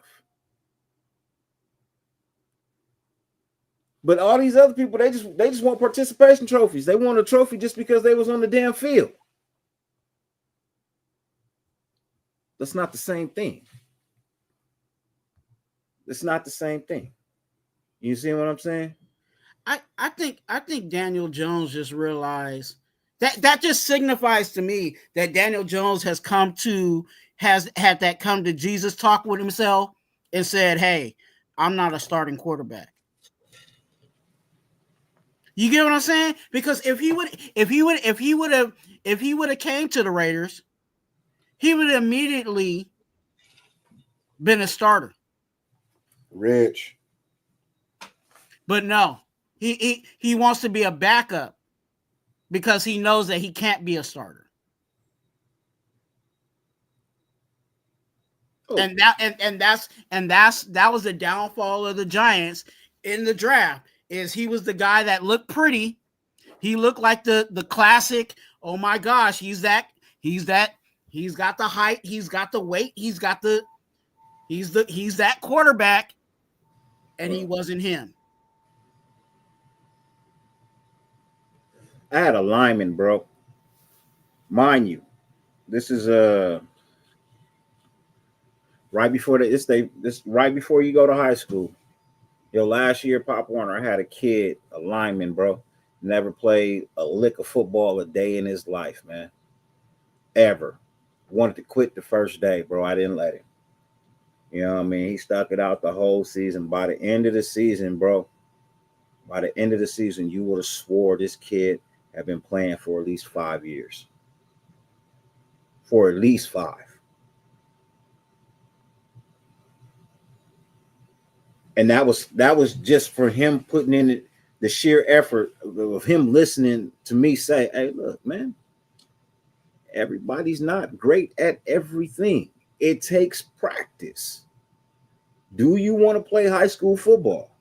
But all these other people, they just want participation trophies. They want a trophy just because they was on the damn field. That's not the same thing. It's not the same thing. You see what I'm saying? I think Daniel Jones just realized that just signifies to me that Daniel Jones has had that come to Jesus talk with himself and said, hey, I'm not a starting quarterback. You get what I'm saying? Because if he would have came to the Raiders, he would have immediately been a starter. Rich. But no, he wants to be a backup because he knows that he can't be a starter. Oh. And that was the downfall of the Giants in the draft. Is he was the guy that looked pretty. He looked like the classic. Oh my gosh, he's got the height, he's got the weight, he's that quarterback, and he wasn't him. I had a lineman, bro. Mind you, this is right before right before you go to high school. Yo, last year, Pop Warner, I had a kid, a lineman, bro. Never played a lick of football a day in his life, man. Ever. Wanted to quit the first day, bro. I didn't let him. You know what I mean? He stuck it out the whole season. By the end of the season, bro, you would have swore this kid had been playing for at least 5 years. For at least 5. And that was just for him putting in the sheer effort of him listening to me say, hey, look, man, everybody's not great at everything. It takes practice. Do you want to play high school football?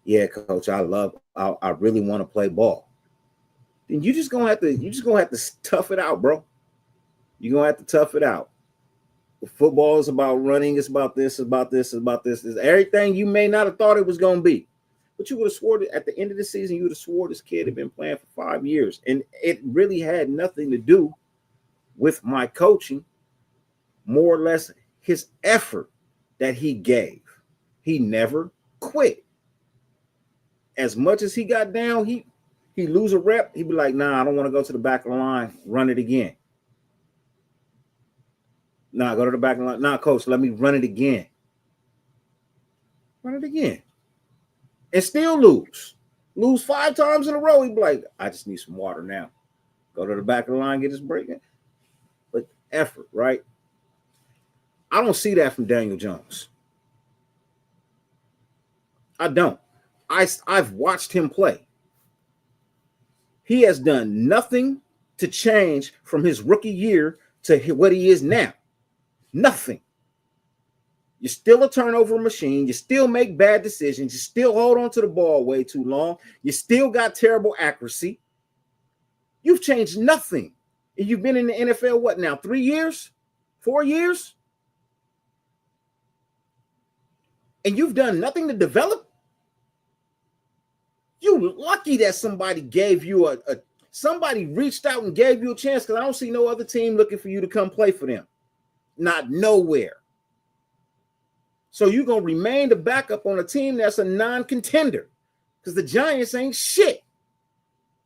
yeah, coach, I really want to play ball. Then you just gonna have to tough it out, bro. You're gonna have to tough it out. Football is about running, it's about this, it's about this, it's about this. It's everything you may not have thought it was gonna be. But you would have swore at the end of the season, you would have swore this kid had been playing for 5 years. And it really had nothing to do with my coaching, more or less his effort that he gave. He never quit. As much as he got down, he lose a rep, he'd be like, nah, I don't want to go to the back of the line, run it again. Nah, go to the back of the line. Nah, coach, let me run it again. Run it again. And still lose. Lose 5 times in a row. He'd be like, I just need some water now. Go to the back of the line, get his break in. But effort, right? I don't see that from Daniel Jones. I don't. I've watched him play. He has done nothing to change from his rookie year to what he is now. Nothing. You're still a turnover machine. You still make bad decisions. You still hold on to the ball way too long. You still got terrible accuracy. You've changed nothing. And you've been in the NFL, what now, 3 years? 4 years? And you've done nothing to develop? You lucky that somebody gave you somebody reached out and gave you a chance, because I don't see no other team looking for you to come play for them. Not nowhere. So you're going to remain the backup on a team that's a non-contender, because the Giants ain't shit.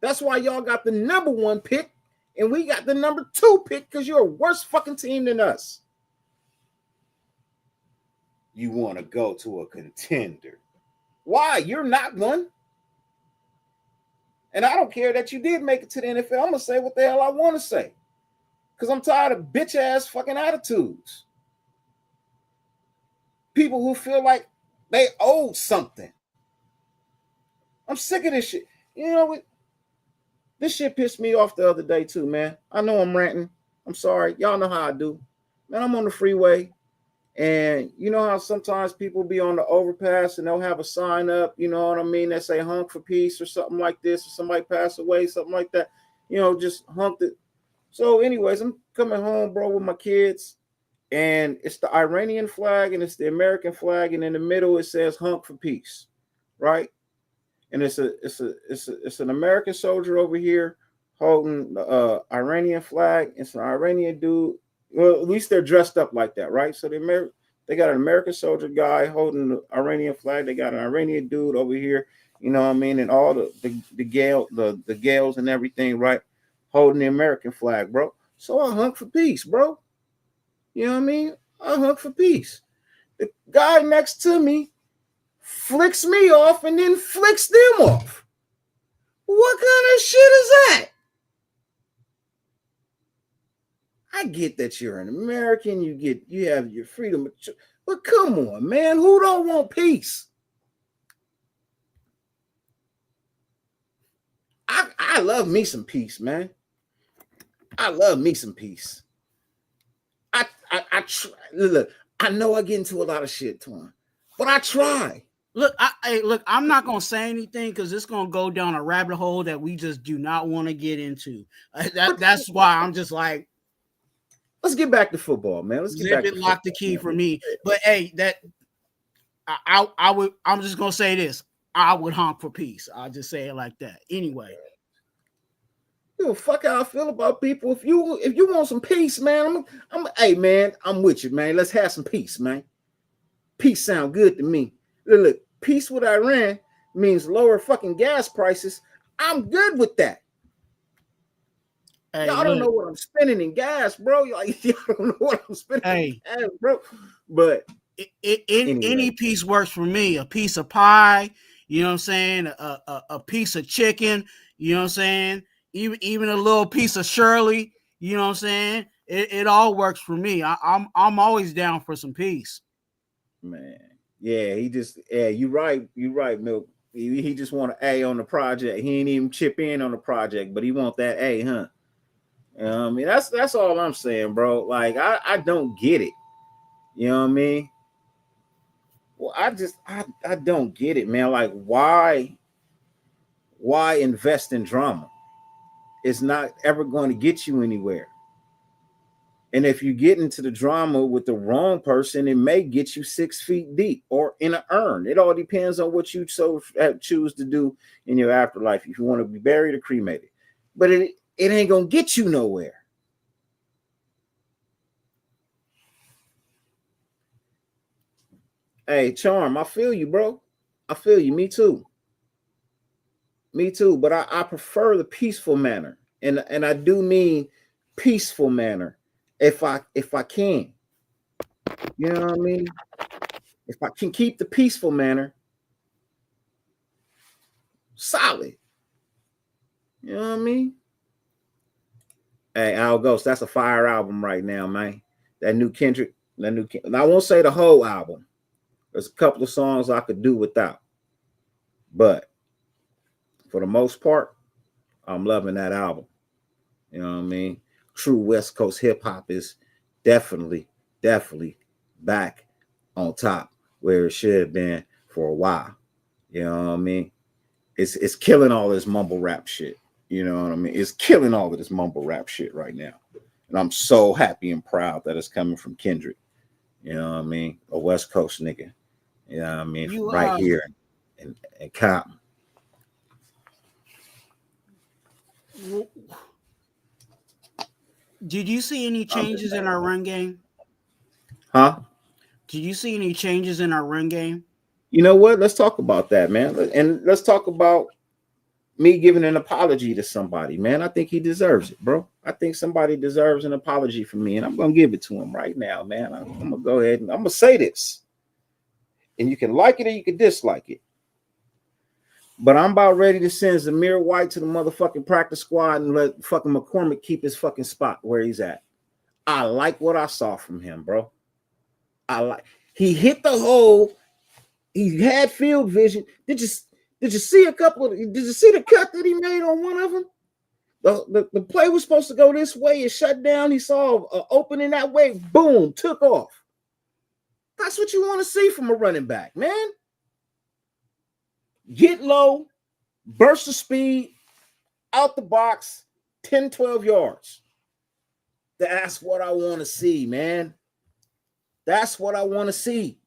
That's why y'all got the number 1 pick and we got the number 2 pick, because you're a worse fucking team than us. You want to go to a contender. Why? You're not one. And I don't care that you did make it to the NFL. I'm going to say what the hell I want to say, because I'm tired of bitch-ass fucking attitudes. People who feel like they owe something. I'm sick of this shit. You know what? This shit pissed me off the other day too, man. I know I'm ranting. I'm sorry. Y'all know how I do. Man, I'm on the freeway. And you know how sometimes people be on the overpass and they'll have a sign up, you know what I mean? That say hunk for peace or something like this, or somebody passed away, something like that. You know, just hunked it. So anyways, I'm coming home, bro, with my kids. And it's the Iranian flag and it's the American flag, and in the middle it says "hunk for peace," right? And it's an American soldier over here holding the Iranian flag. It's an Iranian dude. Well, at least they're dressed up like that, right? So they got an American soldier guy holding the Iranian flag. They got an Iranian dude over here, you know what I mean, and all the gals and everything, right, holding the American flag, bro. So I hunk for peace, bro. You know what I mean? I hunk for peace. The guy next to me flicks me off and then flicks them off. What kind of shit is that? I get that you're an American, you have your freedom, but come on, man, who don't want peace? I love me some peace, man. I love me some peace. Look, I know I get into a lot of shit, Twan, but I try. Look, I'm not gonna say anything because it's gonna go down a rabbit hole that we just do not want to get into. That's why I'm just like, let's get back to football, man. Let's get back to lock the key for me. But hey, I'm just gonna say this. I would honk for peace. I'll just say it like that. Anyway. Fuck how I feel about people. If you want some peace, man, hey man, I'm with you, man. Let's have some peace, man. Peace sound good to me. Look, peace with Iran means lower fucking gas prices. I'm good with that. Hey, y'all don't know what I'm spending in gas, bro. Y'all don't know what I'm spending in gas, bro. But any piece works for me. A piece of pie, you know what I'm saying? A piece of chicken, you know what I'm saying? Even a little piece of Shirley, you know what I'm saying? It all works for me. I'm always down for some peace. Man, yeah, you right, Milk. He just want an A on the project. He ain't even chip in on the project, but he want that A, huh? I mean, that's all I'm saying, bro. Like, I don't get it. You know what I mean? Well, I don't get it, man. Like, why invest in drama? It's not ever going to get you anywhere. And if you get into the drama with the wrong person, it may get you 6 feet deep or in an urn. It all depends on what you choose to do in your afterlife. If you want to be buried or cremated, but it ain't gonna get you nowhere. Hey, Charm, I feel you, bro. I feel you. Me too. Me too. But I prefer the peaceful manner, and I do mean peaceful manner. If I can, you know what I mean. If I can keep the peaceful manner solid, you know what I mean. Hey, Al Ghost, that's a fire album right now, man. That new Kendrick, and I won't say the whole album. There's a couple of songs I could do without, but for the most part, I'm loving that album. You know what I mean? True West Coast hip hop is definitely back on top where it should have been for a while. You know what I mean? It's killing all this mumble rap shit. You know what I mean? It's killing all of this mumble rap shit right now. And I'm so happy and proud that it's coming from Kendrick. You know what I mean? A West Coast nigga. You know what I mean? Right here in Compton. Did you see any changes in our run game? Huh? Did you see any changes in our run game? You know what? Let's talk about that, man. And let's talk about me giving an apology to somebody, man. I think he deserves it, bro. I think somebody deserves an apology from me, and I'm going to give it to him right now, man. I'm going to go ahead and I'm going to say this. And you can like it or you can dislike it. But I'm about ready to send Zamir White to the motherfucking practice squad and let fucking McCormick keep his fucking spot where he's at. I like what I saw from him, bro. He hit the hole. He had field vision. Did you see did you see the cut that he made on one of them? The play was supposed to go this way. It shut down. He saw an opening that way. Boom, took off. That's what you want to see from a running back, man. Get low, burst of speed, out the box, 10, 12 yards. That's what I want to see, man. That's what I want to see.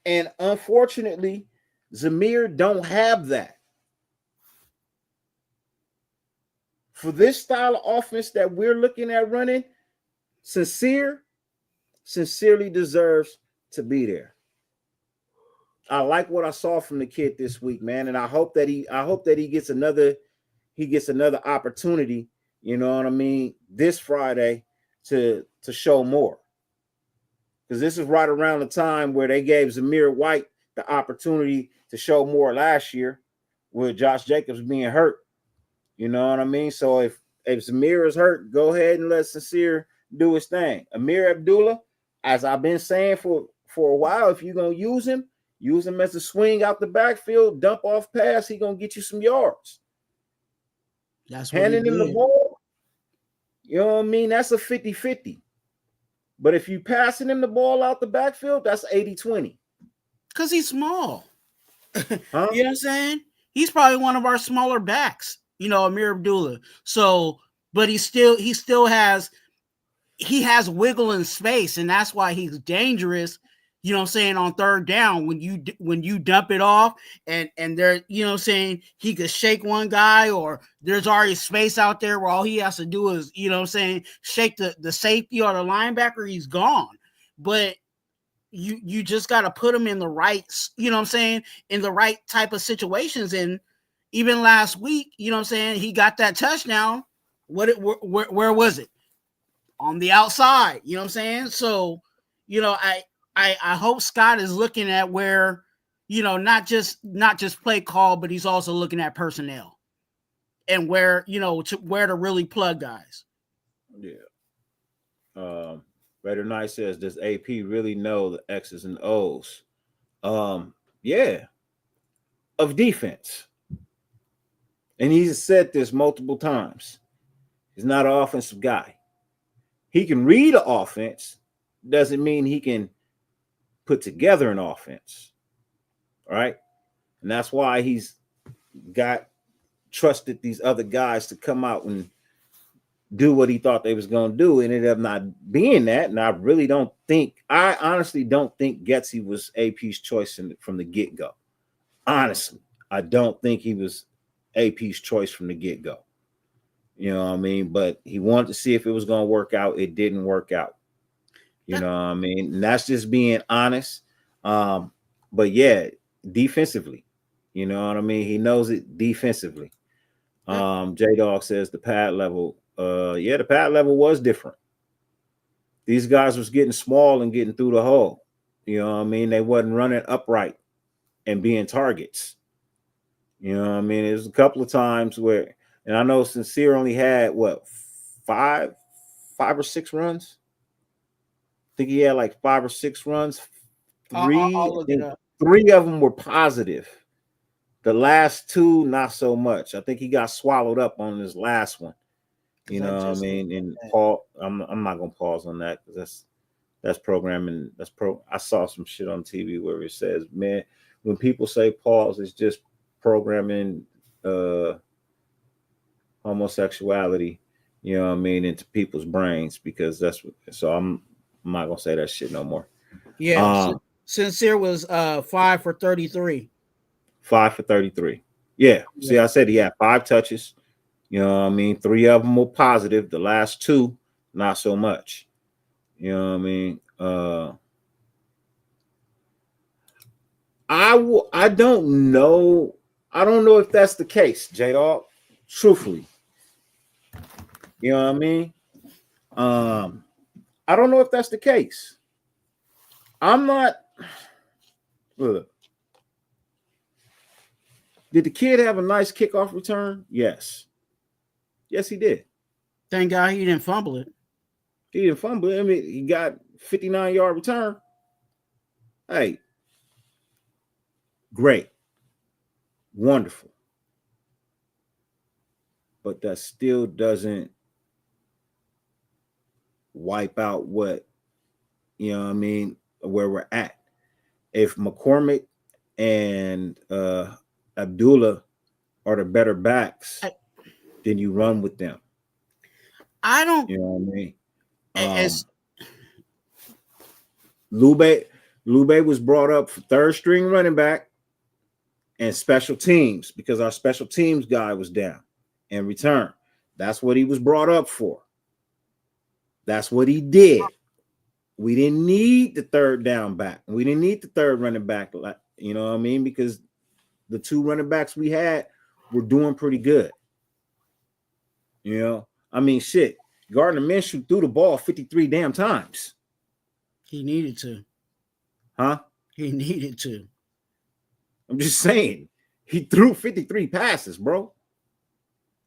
And unfortunately, Zamir don't have that. For this style of offense that we're looking at running, sincerely deserves to be there. I like what I saw from the kid this week, man, and I hope that he gets another opportunity, you know what I mean, this Friday to show more. Because this is right around the time where they gave Zamir White the opportunity to show more last year with Josh Jacobs being hurt. You know what I mean? So if Zamir is hurt, go ahead and let Sincere do his thing. Amir Abdullah, as I've been saying for a while, if you're going to use him as a swing out the backfield, dump off pass, he's going to get you some yards. That's what handing him the ball, you know what I mean? That's a 50-50. But if you passing him the ball out the backfield, that's 80-20. Because he's small. Huh? You know what I'm saying? He's probably one of our smaller backs, you know, Amir Abdullah. So, but he has wiggle in space, and that's why he's dangerous. You know what I'm saying, on third down when you dump it off and there, you know what I'm saying, he could shake one guy, or there's already space out there where all he has to do is, you know what I'm saying, shake the safety or the linebacker, he's gone. But you just got to put him in the right, you know what I'm saying, in the right type of situations. And even last week, you know what I'm saying, he got that touchdown. Where was it? On the outside, you know what I'm saying? So, you know, I hope Scott is looking at where, you know, not just play call, but he's also looking at personnel and where, you know, where to really plug guys. Yeah. Raider Knight says, does AP really know the X's and O's? Yeah. Of defense. And he's said this multiple times. He's not an offensive guy. He can read the offense. Doesn't mean he can put together an offense. All right. And that's why he's got trusted these other guys to come out and do what he thought they was going to do. It ended up not being that. And I honestly don't think Getsy was AP's choice from the get-go. Honestly, I don't think he was AP's choice from the get-go. You know what I mean? But he wanted to see if it was going to work out. It didn't work out. You know what I mean? And that's just being honest. But yeah, defensively, you know what I mean? He knows it defensively. J-Dog says the pad level. Yeah, the pad level was different. These guys was getting small and getting through the hole. You know what I mean? They wasn't running upright and being targets. You know what I mean? There's a couple of times where, and I know Sincere only had what, five or six runs. I think he had like 5 or 6 runs. Three of them were positive. The last 2, not so much. I think he got swallowed up on his last one. You know what I mean? And Paul, I'm not gonna pause on that because that's programming. I saw some shit on TV where it says, man, when people say pause, it's just programming homosexuality, you know what I mean, into people's brains, because that's what, so I'm not gonna say that shit no more. Yeah, Sincere was 5 for 33. 5 for 33. Yeah. See, I said he had 5 touches. You know what I mean? 3 of them were positive. The last 2, not so much. You know what I mean? I don't know. I don't know if that's the case, J-Dog. Truthfully. You know what I mean? I don't know if that's the case. I'm not. Look. Did the kid have a nice kickoff return? Yes. Yes, he did. Thank God he didn't fumble it. He didn't fumble it. I mean, he got 59-yard return. Hey. Great. Wonderful. But that still doesn't wipe out what, you know what I mean, where we're at. If McCormick and Abdullah are the better backs, then you run with them. I don't. You know what I mean? Lube was brought up for third string running back and special teams because our special teams guy was down and return. That's what he was brought up for. That's what he did. We didn't need the third down back. We didn't need the third running back. You know what I mean? Because the 2 running backs we had were doing pretty good. You know, I mean, shit. Gardner Minshew threw the ball 53 damn times. He needed to. Huh? He needed to. I'm just saying. He threw 53 passes, bro.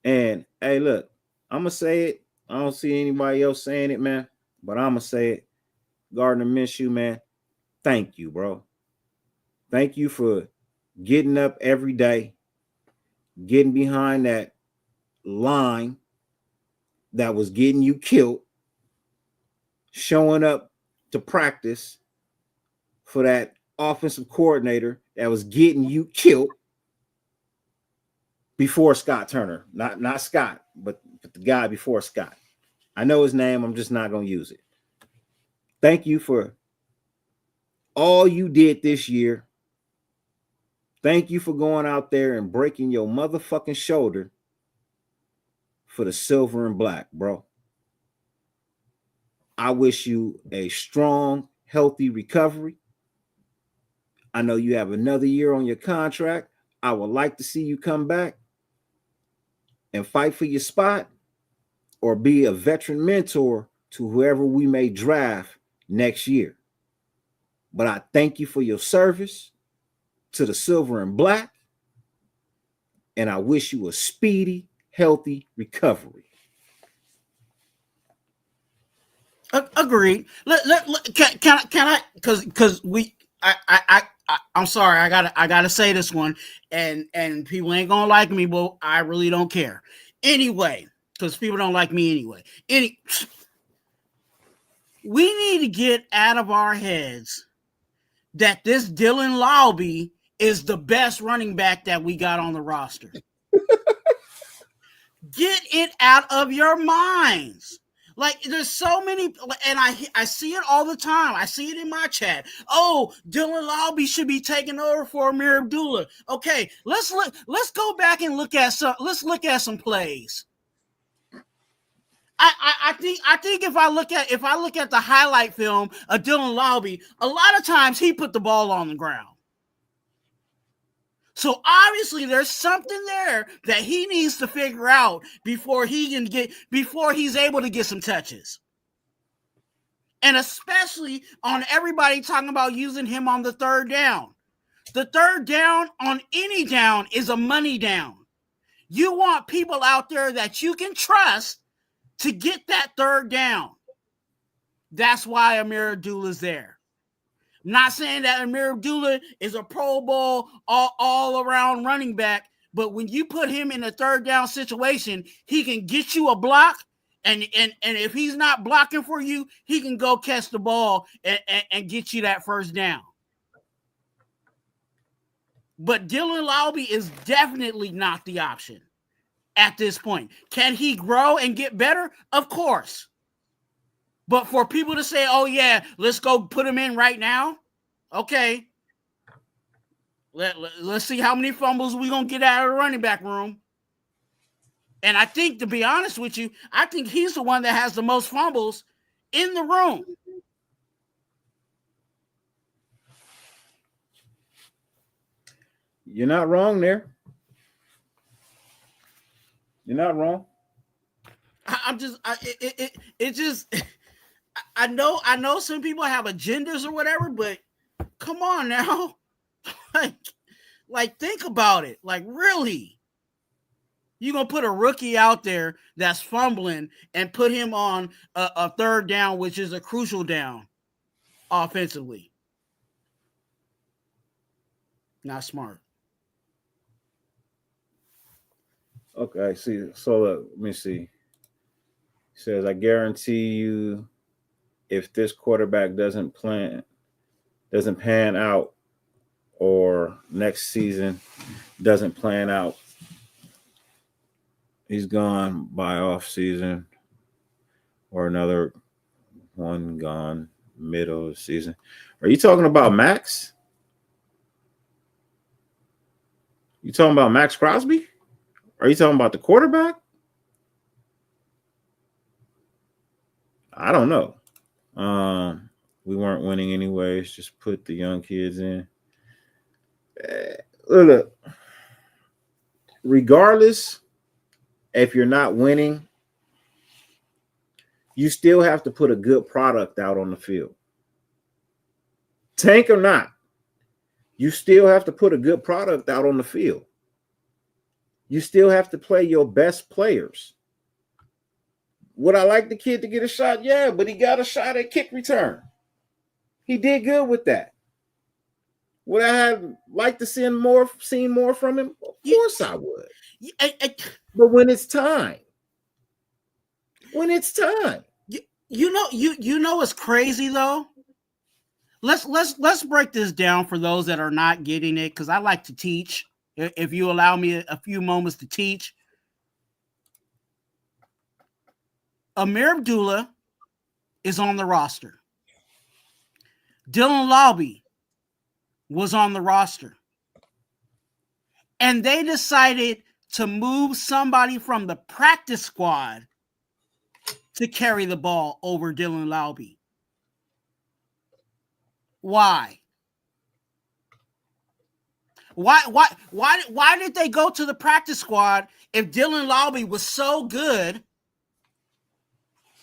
And, hey, look, I'm going to say it. I don't see anybody else saying it, man. But I'm going to say it. Gardner Minshew, man, thank you, bro. Thank you for getting up every day, getting behind that line that was getting you killed, showing up to practice for that offensive coordinator that was getting you killed before Scott Turner. Not Scott, but the guy before Scott. I know his name. I'm just not going to use it. Thank you for all you did this year. Thank you for going out there and breaking your motherfucking shoulder for the silver and black, bro. I wish you a strong, healthy recovery. I know you have another year on your contract. I would like to see you come back and fight for your spot or be a veteran mentor to whoever we may draft next year. But I thank you for your service to the silver and black, and I wish you a speedy, healthy recovery. Agreed. Can I? Because I'm sorry. I gotta say this one, and people ain't gonna like me, but I really don't care anyway. Because people don't like me anyway. We need to get out of our heads that this Dylan Lowby is the best running back that we got on the roster. Get it out of your minds. Like, there's so many, and I see it all the time. I see it in my chat. Oh, Dylan Lowby should be taking over for Amir Abdullah. Okay, let's go back and look at some plays. I think if I look at the highlight film of Dylan Lowby, a lot of times he put the ball on the ground. So obviously there's something there that he needs to figure out before he's able to get some touches. And especially on everybody talking about using him on the third down. The third down on any down is a money down. You want people out there that you can trust to get that third down. That's why Amir Abdullah's there. Not saying that Amir Abdullah is a Pro Bowl all around running back, but when you put him in a third down situation, he can get you a block, and if he's not blocking for you, he can go catch the ball and get you that first down. But Dylan Lowby is definitely not the option at this point. Can he grow and get better? Of course. But for people to say, oh, yeah, let's go put him in right now. Okay. Let's see how many fumbles we're going to get out of the running back room. And I think, to be honest with you, I think he's the one that has the most fumbles in the room. You're not wrong there. You're not wrong. I know some people have agendas or whatever, but come on now. like think about it. Like, really? You're going to put a rookie out there that's fumbling and put him on a third down, which is a crucial down offensively. Not smart. Okay, see. So let me see. It says, I guarantee you, if this quarterback doesn't pan out, or next season doesn't plan out, he's gone by off season, or another one gone middle of the season. Are you talking about Max? You talking about Max Crosby? Are you talking about the quarterback? I don't know. We weren't winning anyways. Just put the young kids in. Look. Regardless, if you're not winning, you still have to put a good product out on the field. Tank or not, you still have to put a good product out on the field. You still have to play your best players. Would I like the kid to get a shot? Yeah, but he got a shot at kick return. He did good with that. Would I have liked to see more from him? Of course I would. But when it's time, you know what's crazy though? Let's break this down for those that are not getting it, because I like to teach. If you allow me a few moments to teach. Amir Abdullah is on the roster. Dylan Lowby was on the roster. And they decided to move somebody from the practice squad to carry the ball over Dylan Lowby. Why? Why did they go to the practice squad if Dylan Lowby was so good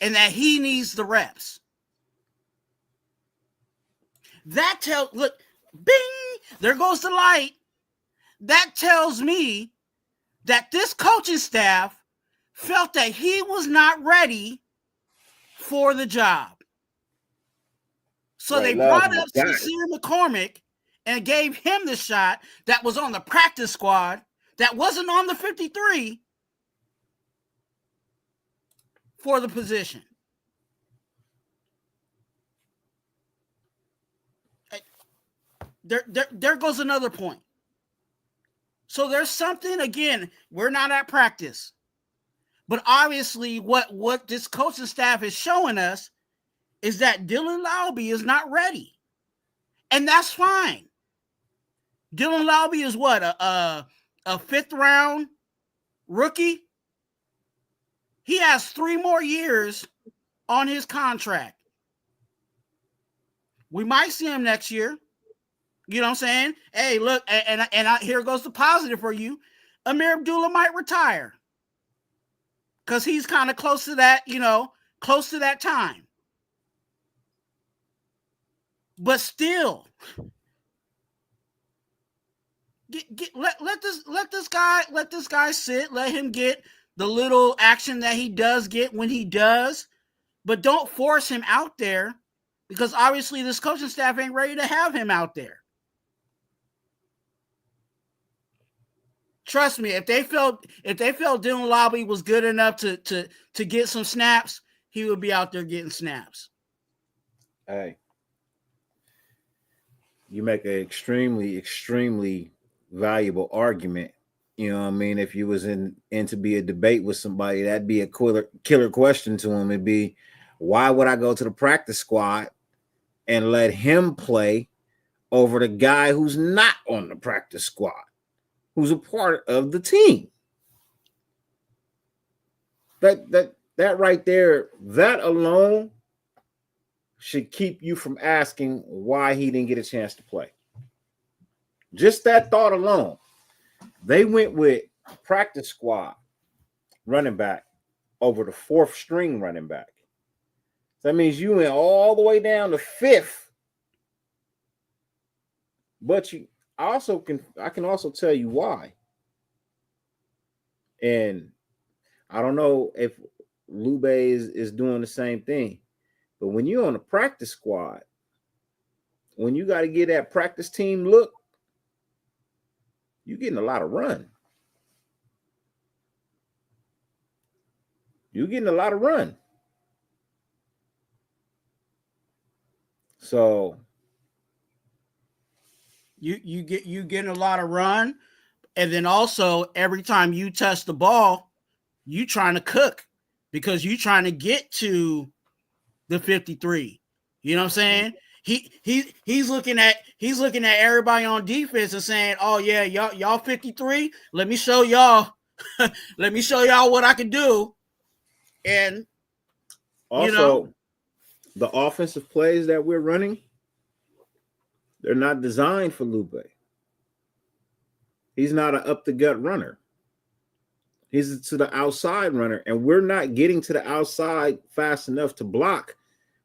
and that he needs the reps? That look, bing, there goes the light. That tells me that this coaching staff felt that he was not ready for the job. So they brought up Sincere McCormick and gave him the shot that was on the practice squad, that wasn't on the 53, for the position. there goes another point. So there's something, again, we're not at practice. But obviously what this coaching staff is showing us is that Dylan Laube is not ready. And that's fine. Dylan Laube is what? A 5th round rookie? He has 3 more years on his contract. We might see him next year. You know what I'm saying? Hey, look, and here goes the positive for you. Amir Abdullah might retire because he's kind of close to that, close to that time. But still, let this guy sit. Let him get the little action that he does get when he does, but don't force him out there because obviously this coaching staff ain't ready to have him out there. Trust me, if they felt Dylan Laube was good enough to get some snaps, he would be out there getting snaps. Hey, you make an extremely, extremely valuable argument. You know what I mean? If you was in to be a debate with somebody, that'd be a killer question to him. It'd be, why would I go to the practice squad and let him play over the guy who's not on the practice squad, who's a part of the team? That right there, that alone should keep you from asking why he didn't get a chance to play. Just that thought alone. They went with practice squad running back over the 4th string running back. So that means you went all the way down to 5th. But I can also tell you why. And I don't know if Laube is doing the same thing. But when you're on a practice squad, when you got to get that practice team look, you're getting a lot of run. You're getting a lot of run. So you getting a lot of run, and then also every time you touch the ball, you trying to cook because you trying to get to the 53. You know what I'm saying? He's looking at everybody on defense and saying, "Oh yeah, y'all 53. Let me show y'all. Let me show y'all what I can do." And also, the offensive plays that we're running, they're not designed for Laube. He's not an up the gut runner. He's to the outside runner, and we're not getting to the outside fast enough to block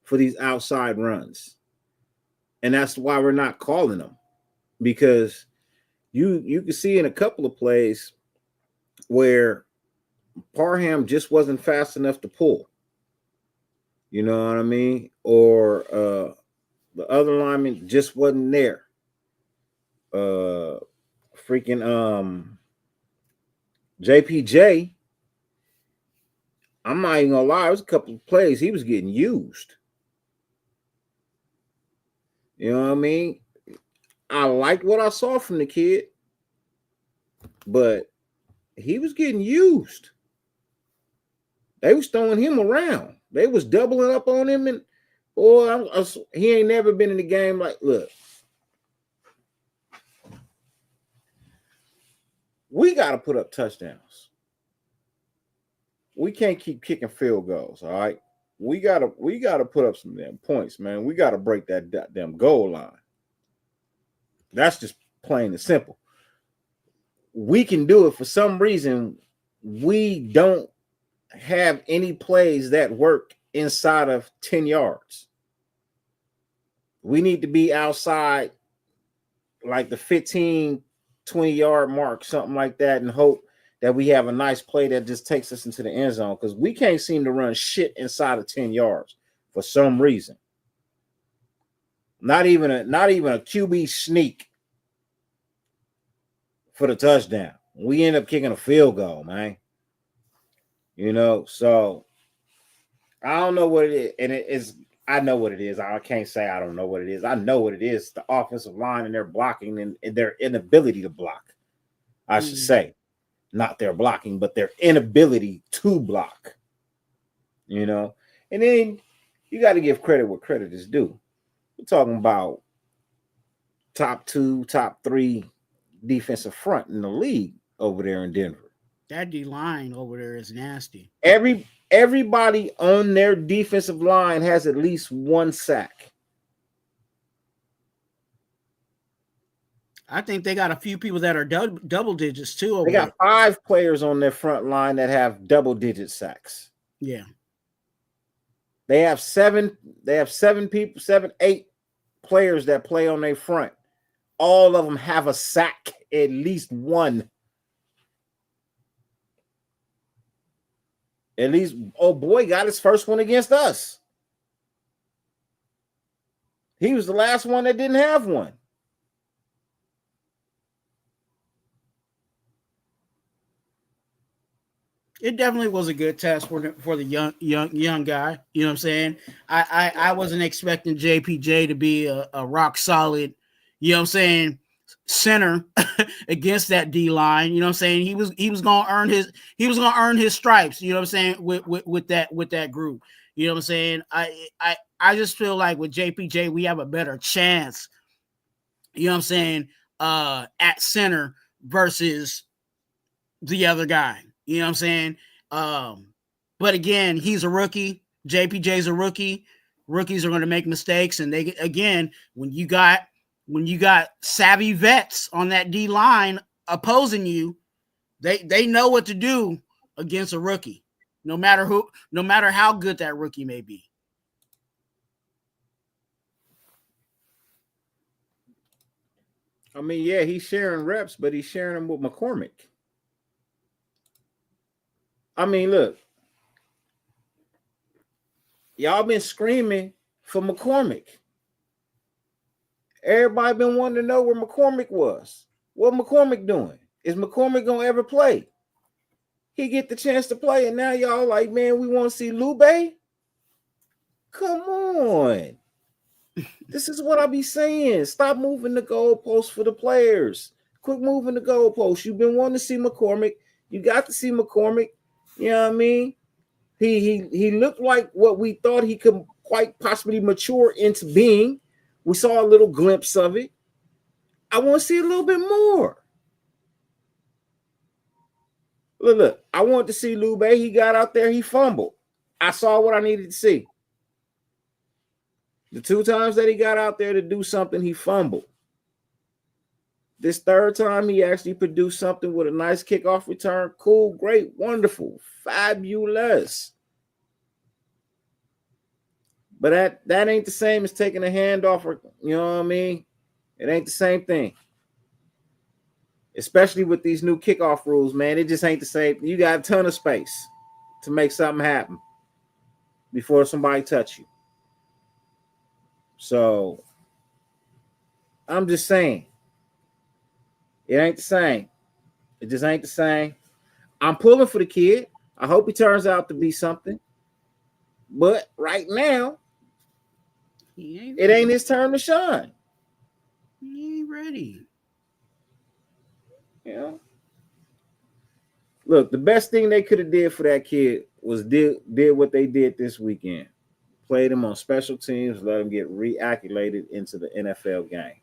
for these outside runs. And that's why we're not calling them, because you can see in a couple of plays where Parham just wasn't fast enough to pull. You know what I mean? Or the other lineman just wasn't there. JPJ, I'm not even gonna lie, it was a couple of plays he was getting used. You know what I mean? I liked what I saw from the kid, but he was getting used. They was throwing him around. They was doubling up on him, and he ain't never been in the game. Like, look, we got to put up touchdowns. We can't keep kicking field goals. All right, we gotta put up some damn points, man. We gotta break that damn goal line. That's just plain and simple. We can do it. For some reason, we don't have any plays that work inside of 10 yards. We need to be outside like the 15, 20-yard mark, something like that, and hope that we have a nice play that just takes us into the end zone, because we can't seem to run shit inside of 10 yards for some reason. Not even a QB sneak for the touchdown. We end up kicking a field goal, man. You know, so I don't know what it is. And I know what it is. I can't say I don't know what it is. I know what it is. The offensive line and their blocking and their inability to block. I should say, not their blocking, but their inability to block. You know, and then you got to give credit where credit is due. We're talking about top 2, top 3 defensive front in the league over there in Denver. That D line over there is nasty. Everybody on their defensive line has at least 1 sack. I think they got a few people that are double digits too. Over They got there. 5 players on their front line that have double-digit sacks. Yeah. They have 7 people, 7, 8 players that play on their front. All of them have a sack, at least one. At least, oh boy, got his first one against us. He was the last one that didn't have one. It definitely was a good test for the young guy. You know what I'm saying? I wasn't expecting JPJ to be a rock solid, you know what I'm saying, center against that D line. You know what I'm saying? He was gonna earn his stripes, you know what I'm saying, with that group. You know what I'm saying? I just feel like with JPJ, we have a better chance, you know what I'm saying, at center versus the other guy. You know what I'm saying? But again, he's a rookie. JPJ's a rookie. Rookies are going to make mistakes. And they, again, when you got savvy vets on that D line opposing you, they know what to do against a rookie, no matter how good that rookie may be. I mean, yeah, he's sharing reps, but he's sharing them with McCormick. I mean, look, y'all been screaming for McCormick. Everybody been wanting to know where McCormick was. What McCormick doing? Is McCormick gonna ever play? He get the chance to play, and now y'all like, man, we want to see Lube? Come on. This is what I be saying. Stop moving the goalposts for the players. Quit moving the goalposts. You've been wanting to see McCormick. You got to see McCormick. You know what I mean? He looked like what we thought he could quite possibly mature into being. We saw a little glimpse of it. I want to see a little bit more. Look, I want to see Lube. He got out there, he fumbled. I saw what I needed to see. The 2 times that he got out there to do something, he fumbled. This 3rd time, he actually produced something with a nice kickoff return. Cool, great, wonderful, fabulous. But that ain't the same as taking a handoff, or, you know what I mean? It ain't the same thing. Especially with these new kickoff rules, man. It just ain't the same. You got a ton of space to make something happen before somebody touch you. So, I'm just saying. It ain't the same. It just ain't the same. I'm pulling for the kid. I hope he turns out to be something. But right now, it ain't his turn to shine. He ain't ready. You know? Look, the best thing they could have did for that kid was did what they did this weekend. Played him on special teams, let him get reacclimated into the NFL game.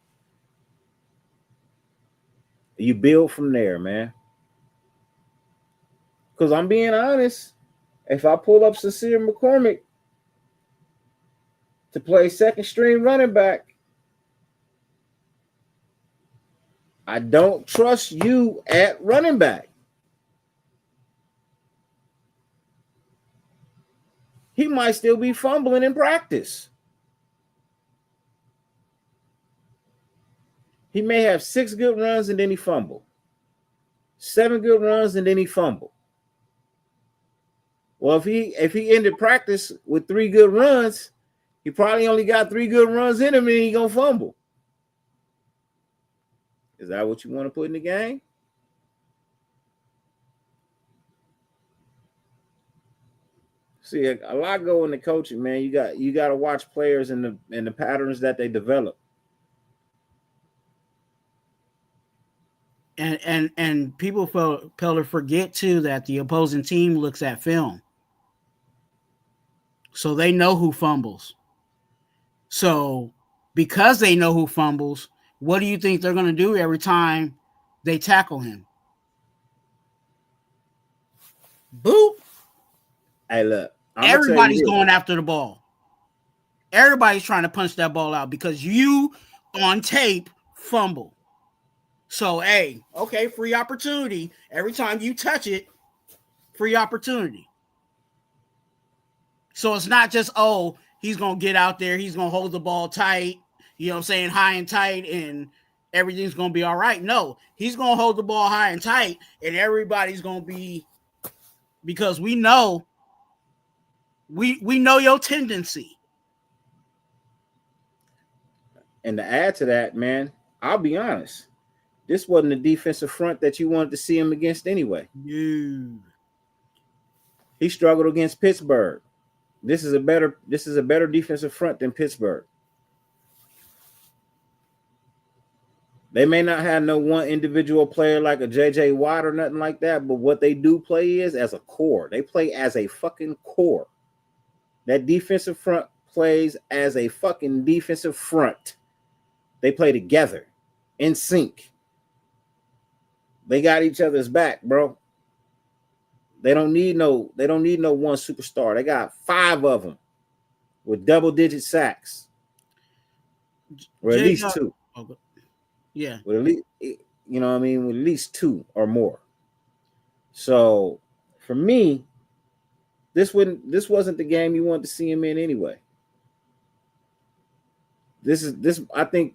You build from there, man. Because I'm being honest, if I pull up Sincere McCormick to play second string running back, I don't trust you at running back. He might still be fumbling in practice. He may have 6 good runs and then he fumbled. 7 good runs and then he fumbled. Well, if he ended practice with 3 good runs, he probably only got 3 good runs in him and he gonna fumble. Is that what you want to put in the game? See, a lot go into coaching, man. You got to watch players and the patterns that they develop. And people fail to forget too that the opposing team looks at film, so they know who fumbles. So because they know who fumbles, what do you think they're going to do every time they tackle him? Boop. Hey, look. Everybody's going after the ball. Everybody's trying to punch that ball out because you on tape fumble. So, hey, okay, free opportunity. Every time you touch it, free opportunity. So it's not just, oh, he's going to get out there, he's going to hold the ball tight, you know what I'm saying, high and tight, and everything's going to be all right. No, he's going to hold the ball high and tight, and everybody's going to be, because we know your tendency. And to add to that, man, I'll be honest. This wasn't the defensive front that you wanted to see him against anyway. Dude. He struggled against Pittsburgh. This is a better defensive front than Pittsburgh. They may not have no one individual player like a J.J. Watt or nothing like that, but what they do play is as a core. They play as a fucking core. That defensive front plays as a fucking defensive front. They play together, in sync. They got each other's back, bro. They don't need no one superstar. They got 5 of them with double-digit sacks, or at least 2. Yeah, with at least, you know what I mean, with at least 2 or more. So for me, this wasn't the game you wanted to see him in anyway. I think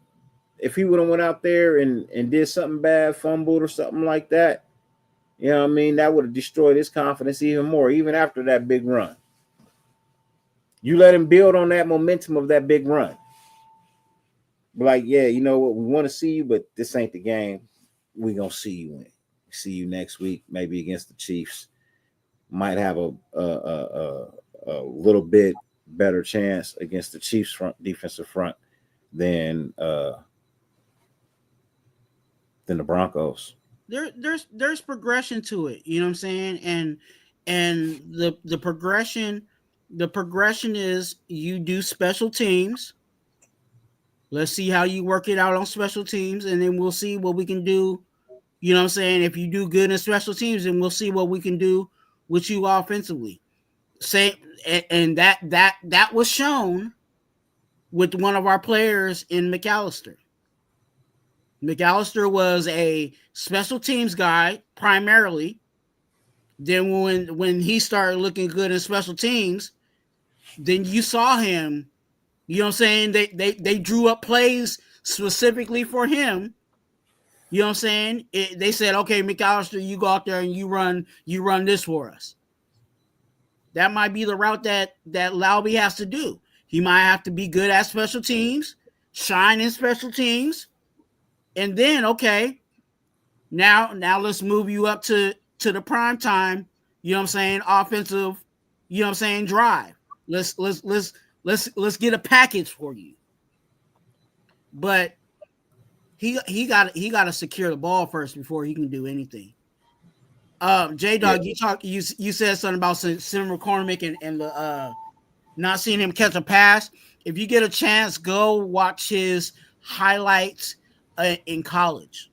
if he would have went out there and did something bad, fumbled or something like that, you know what I mean, that would have destroyed his confidence even more, even after that big run. You let him build on that momentum of that big run. Be like, yeah, you know what, we want to see you, but this ain't the game we're going to see you in. See you next week, maybe against the Chiefs. Might have a little bit better chance against the Chiefs defensive front than the Broncos. There's progression to it, you know what I'm saying? And the progression is you do special teams. Let's see how you work it out on special teams, and then we'll see what we can do. You know what I'm saying? If you do good in special teams, then we'll see what we can do with you offensively. And that was shown with one of our players in McAllister. McAllister was a special teams guy primarily. Then when he started looking good in special teams, then you saw him. You know what I'm saying? They drew up plays specifically for him. You know what I'm saying? They said, okay, McAllister, you go out there and you run this for us. That might be the route that Laube has to do. He might have to be good at special teams, shine in special teams, and then, okay, now let's move you up to the prime time, you know what I'm saying, offensive, you know what I'm saying, drive. Let's get a package for you. But he got to secure the ball first before he can do anything. J-Dog, you said something about Sim McCormick and the not seeing him catch a pass. If you get a chance, go watch his highlights in college.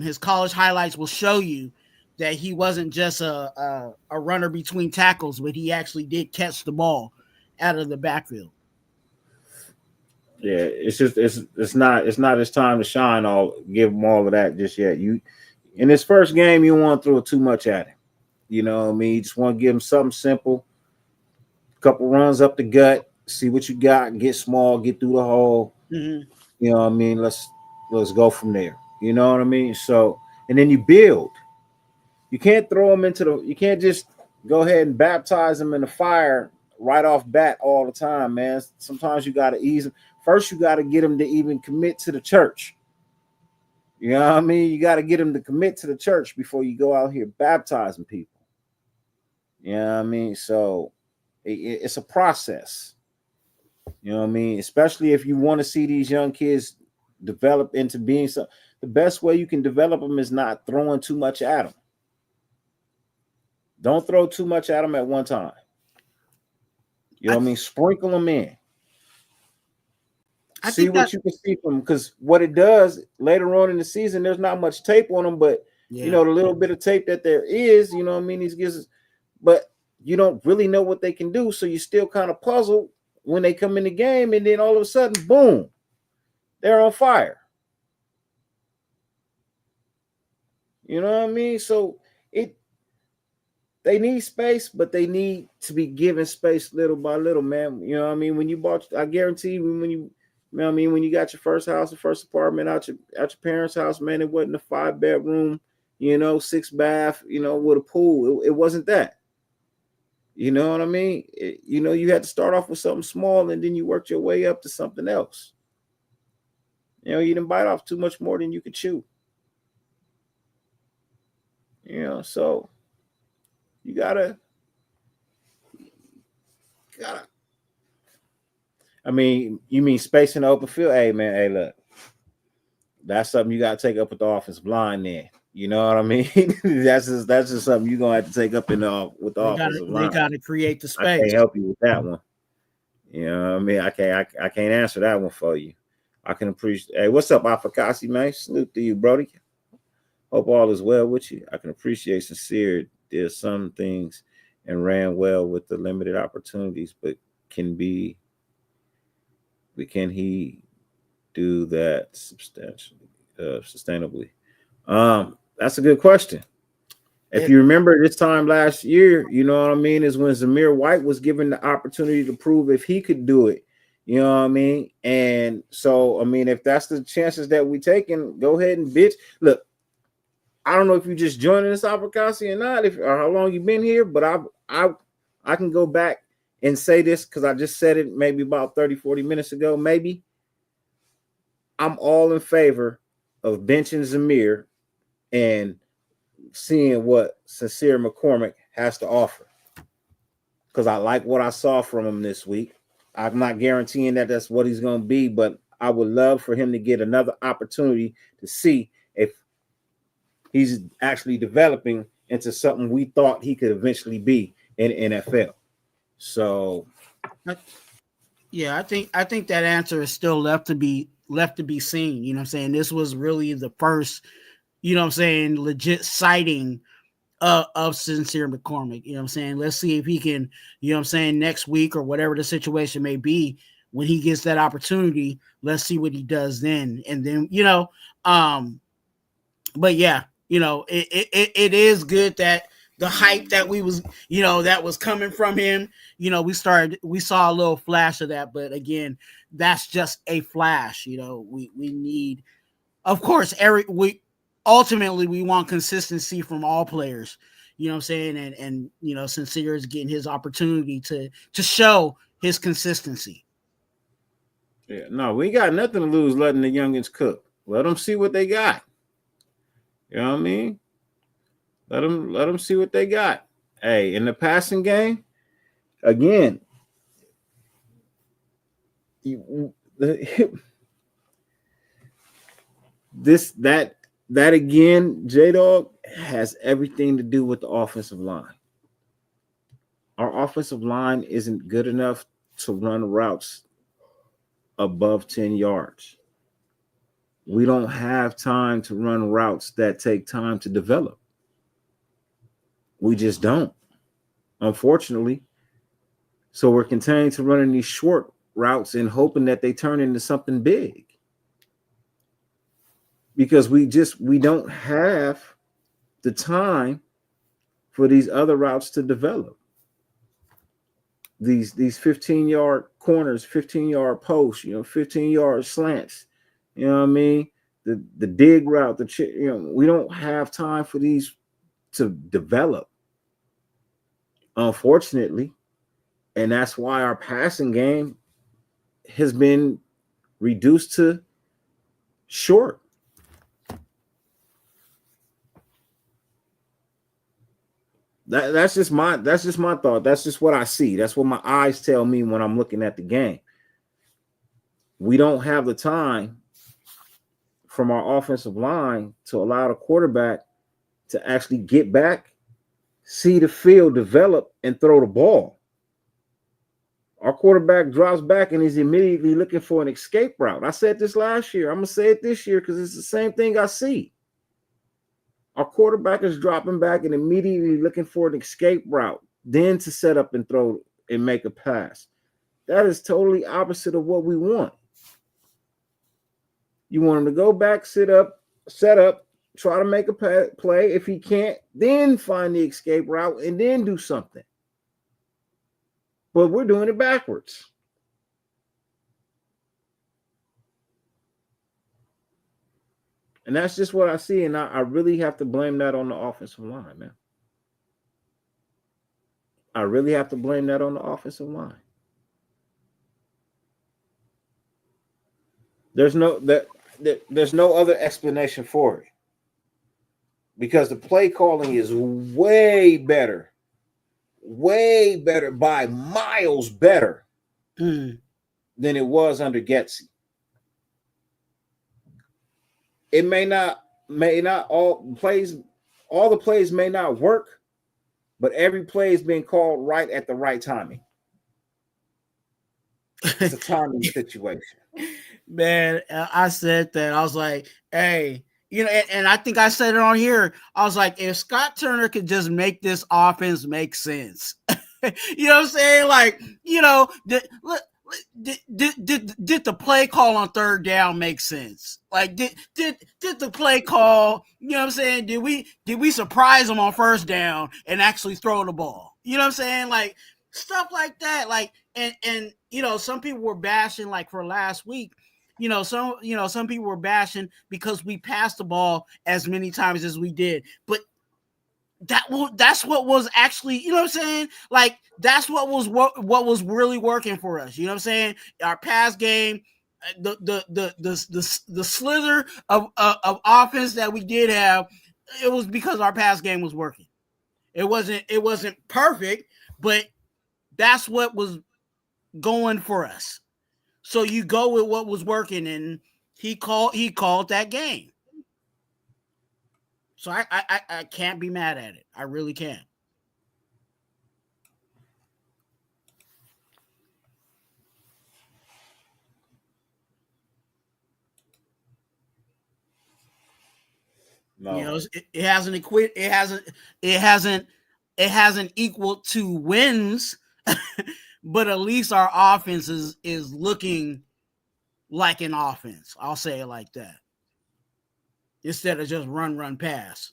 His college highlights will show you that he wasn't just a runner between tackles, but he actually did catch the ball out of the backfield. Yeah, it's not his time to shine. Give him all of that just yet. You in his first game, you don't want to throw too much at him. You know what I mean? You just want to give him something simple. A couple runs up the gut, see what you got, get small, get through the hole. Mm-hmm. You know what I mean? Let's go from there. You know what I mean? So, and then you build. You can't throw him you can't just go ahead and baptize him in the fire right off bat all the time, man. Sometimes you got to ease him. First, you got to get him to even commit to the church. You know what I mean? You got to get him to commit to the church before you go out here baptizing people. You know what I mean? So it's a process. You know what I mean? Especially if you want to see these young kids develop into being some. The best way you can develop them is not throwing too much at them. Don't throw too much at them at one time. You know what I mean? Sprinkle them in. See what you can see from them, because what it does later on in the season, there's not much tape on them, but you know, the little bit of tape that there is, you know what I mean? These gives, but you don't really know what they can do, so you still kind of puzzled when they come in the game, and then all of a sudden, boom, they're on fire. You know what I mean? So they need space, but they need to be given space little by little, man. You know what I mean? When you bought, I guarantee when you know what I mean, when you got your first house, the first apartment out your parents' house, man, it wasn't a 5-bedroom, you know, 6-bath, you know, with a pool. It wasn't that. You know what I mean? You know, you had to start off with something small, and then you worked your way up to something else. You know, you didn't bite off too much more than you could chew. You know, so you gotta. I mean, you mean space in the open field? Hey, man, hey, look, that's something you gotta take up with the offensive line. Then, you know what I mean? that's just something you're gonna have to take up with the offensive line. They gotta create the space. I can't help you with that one. You know what I mean? I can't answer that one for you. I can appreciate. Hey, what's up, Afakasi, man? Salute to you, Brody. Hope all is well with you. I can appreciate Sincere did some things and ran well with the limited opportunities, but can he do that sustainably? That's a good question. If you remember this time last year, you know what I mean, is when Zamir White was given the opportunity to prove if he could do it. You know what I mean? And so, I mean, if that's the chances that we taking, go ahead and bitch. Look, I don't know if you just joining this Afakasi or not, or how long you've been here, but I can go back and say this because I just said it maybe about 30, 40 minutes ago, maybe. I'm all in favor of benching Zamir and seeing what Sincere McCormick has to offer, because I like what I saw from him this week. I'm not guaranteeing that that's what he's going to be, but I would love for him to get another opportunity to see if he's actually developing into something we thought he could eventually be in NFL. So, yeah, I think that answer is still left to be seen. You know what I'm saying? This was really the first, you know what I'm saying, legit sighting of Sincere McCormick. You know what I'm saying? Let's see if he can, you know what I'm saying, next week or whatever the situation may be, when he gets that opportunity, let's see what he does then. And then, you know, but yeah, you know, it is good that the hype that we was, you know, that was coming from him, you know, we saw a little flash of that, but again, that's just a flash. You know, we need, of course, ultimately we want consistency from all players, you know what I'm saying? And you know, Sincere is getting his opportunity to show his consistency. Yeah, no, we got nothing to lose letting the youngins cook. Let them see what they got. You know what I mean? Let them see what they got. Hey, in the passing game, again, that again, J-Dog, has everything to do with the offensive line. Our offensive line isn't good enough to run routes above 10 yards. We don't have time to run routes that take time to develop. We just don't, unfortunately. So we're continuing to run these short routes and hoping that they turn into something big, because we don't have the time for these other routes to develop. These 15-yard corners, 15-yard posts, you know, 15-yard slants, you know what I mean? The dig route, you know, we don't have time for these to develop, unfortunately. And that's why our passing game has been reduced to short. That's just my thought. That's just what I see. That's what my eyes tell me when I'm looking at the game. We don't have the time from our offensive line to allow the quarterback to actually get back, see the field develop, and throw the ball. Our quarterback drops back and is immediately looking for an escape route. I said this last year. I'm going to say it this year because it's the same thing I see. Our quarterback is dropping back and immediately looking for an escape route, then to set up and throw and make a pass. That is totally opposite of what we want. You want him to go back, set up, try to make a play. If he can't, then find the escape route and then do something. But we're doing it backwards. And that's just what I see. And I really have to blame that on the offensive line, man. I really have to blame that on the offensive line. There's no other explanation for it. Because the play calling is way better by miles better than it was under Getsy. It may not all the plays may not work, but every play is being called right at the right timing. It's a timing situation. Man, I said that. I was like, hey, and I think I said it on here. I was like, if Scott Turner could just make this offense make sense. You know what I'm saying? Like, did the play call on third down make sense? Like, did the play call, you know what I'm saying? Did we surprise them on first down and actually throw the ball? You know what I'm saying? Like, stuff like that. Like, and some people were bashing, like, for last week. Some people were bashing because we passed the ball as many times as we did, but that's what was actually, you know what I'm saying? Like, that's what was really working for us. You know what I'm saying? Our pass game, the slither of offense that we did have, it was because our pass game was working. It wasn't perfect, but that's what was going for us. So you go with what was working, and he called that game. So I can't be mad at it. I really can't. No. It hasn't equaled to wins, but at least our offense is looking like an offense. I'll say it like that. Instead of just run, pass.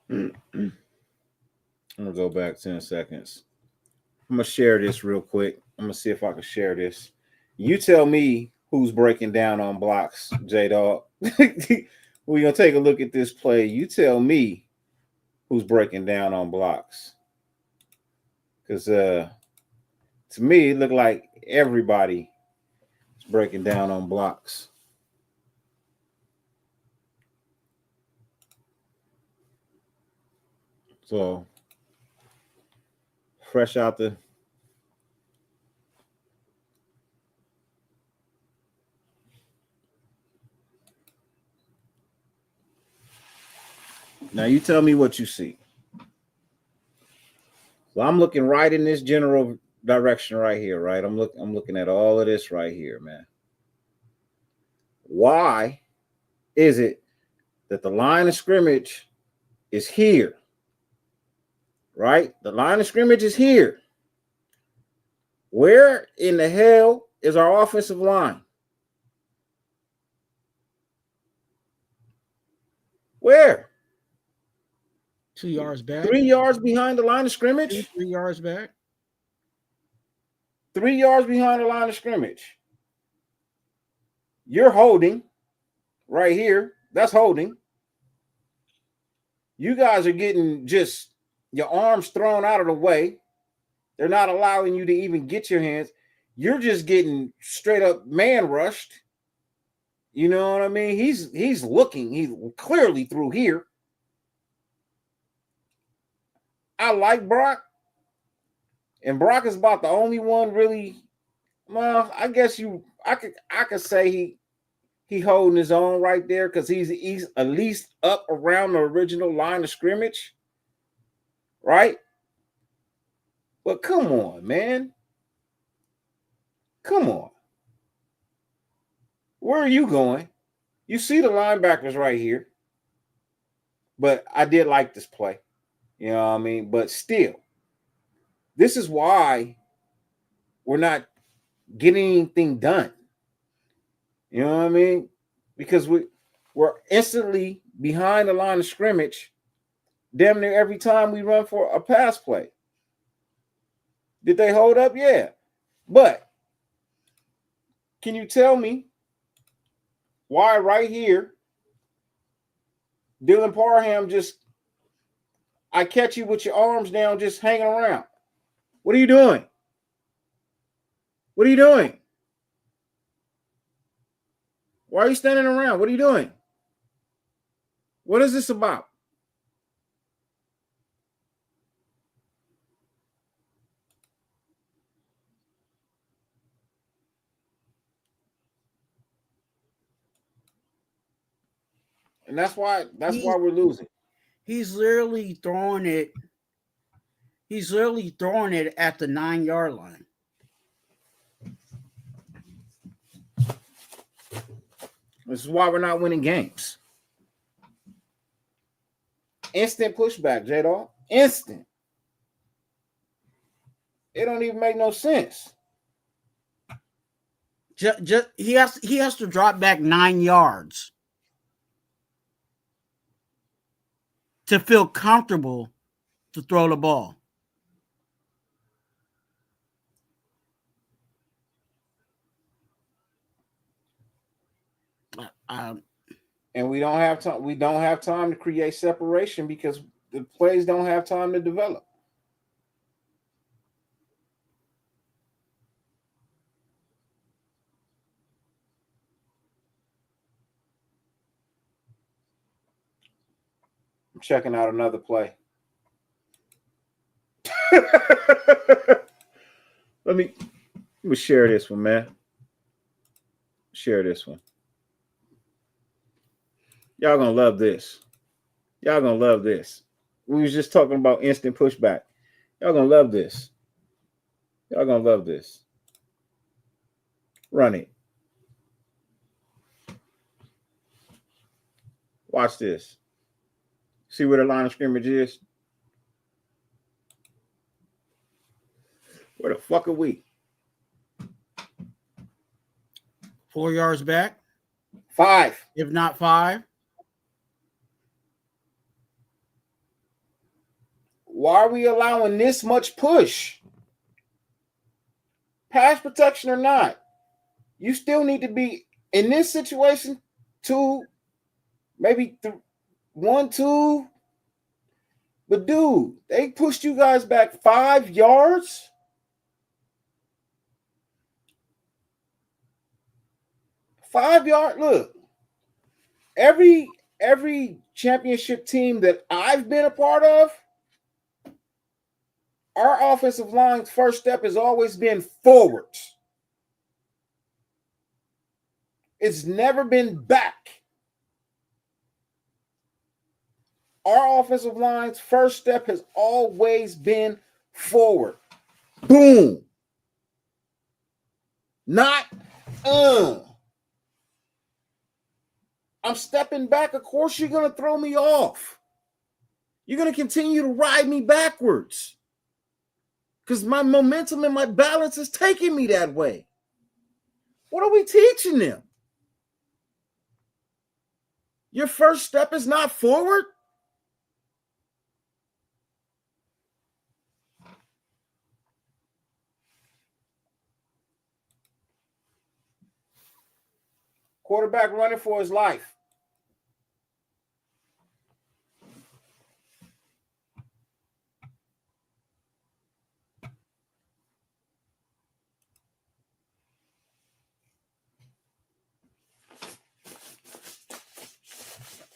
I'm going to go back 10 seconds. I'm going to share this real quick. I'm going to see if I can share this. You tell me who's breaking down on blocks, J-Dog. We're going to take a look at this play. You tell me who's breaking down on blocks. Because to me, it looked like everybody breaking down on blocks. So fresh out the now you tell me what you see. So I'm looking right in this general direction right here, right? I'm looking at all of this right here, man. Why is it that the line of scrimmage is here? Right? The line of scrimmage is here. Where in the hell is our offensive line? Where? 2 yards back. 3 yards behind the line of scrimmage? 3 yards back. 3 yards behind the line of scrimmage. You're holding right here. That's holding. You guys are getting just your arms thrown out of the way. They're not allowing you to even get your hands. You're just getting straight up man rushed. You know what I mean? He's looking. He's clearly through here. I like Brock, and Brock is about the only one really. Well, I guess I could say he holding his own right there because he's at least up around the original line of scrimmage, right? But come on, man. Come on. Where are you going? You see the linebackers right here. But I did like this play. You know what I mean? But still, this is why we're not getting anything done. You know what I mean? Because we're instantly behind the line of scrimmage damn near every time we run for a pass play. Did they hold up? Yeah. But can you tell me why right here, Dylan Parham I catch you with your arms down just hanging around? What are you doing? What are you doing? Why are you standing around? What are you doing? What is this about? And that's why we're losing. He's literally throwing it. He's literally throwing it at the 9-yard line. This is why we're not winning games. Instant pushback, J-Dog. Instant. It don't even make no sense. Just he has to drop back 9 yards to feel comfortable to throw the ball. And we don't have time. We don't have time to create separation because the plays don't have time to develop. I'm checking out another play. Let me share this one, man. Share this one. Y'all gonna love this. Y'all gonna love this. We was just talking about instant pushback. Y'all gonna love this. Y'all gonna love this. Run it. Watch this. See where the line of scrimmage is? Where the fuck are we? 4 yards back. 5. If not 5. Why are we allowing this much push? Pass protection or not, you still need to be in this situation 2, maybe 1, 2. But dude, they pushed you guys back 5 yards. Look, every championship team that I've been a part of, our offensive line's first step has always been forwards. It's never been back. Our offensive line's first step has always been forward. Boom. Not, I'm stepping back. Of course, you're going to throw me off. You're going to continue to ride me backwards because my momentum and my balance is taking me that way. What are we teaching them? Your first step is not forward? Quarterback running for his life.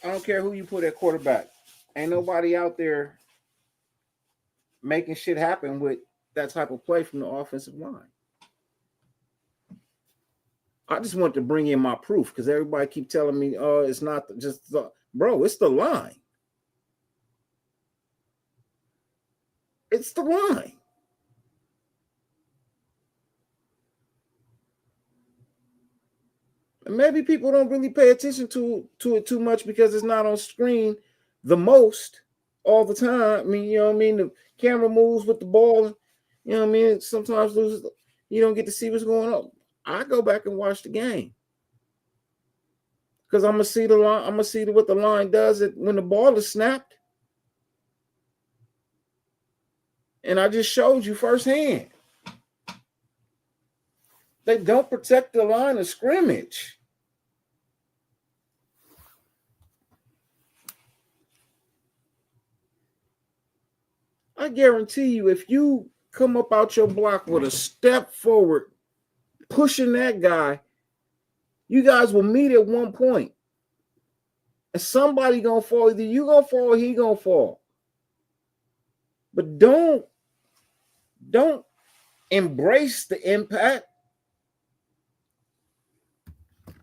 I don't care who you put at quarterback. Ain't nobody out there making shit happen with that type of play from the offensive line. I just want to bring in my proof because everybody keep telling me, "Oh, it's not just the bro. It's the line. It's the line." And maybe people don't really pay attention to it too much because it's not on screen the most all the time. I mean, you know what I mean? The camera moves with the ball. You know what I mean? Sometimes you don't get to see what's going on. I go back and watch the game because I'm gonna see the line. I'm gonna see what the line does when the ball is snapped. And I just showed you firsthand. They don't protect the line of scrimmage. I guarantee you, if you come up out your block with a step forward, pushing that guy, you guys will meet at one point. And somebody gonna fall. Either you gonna fall or he gonna fall. But don't embrace the impact.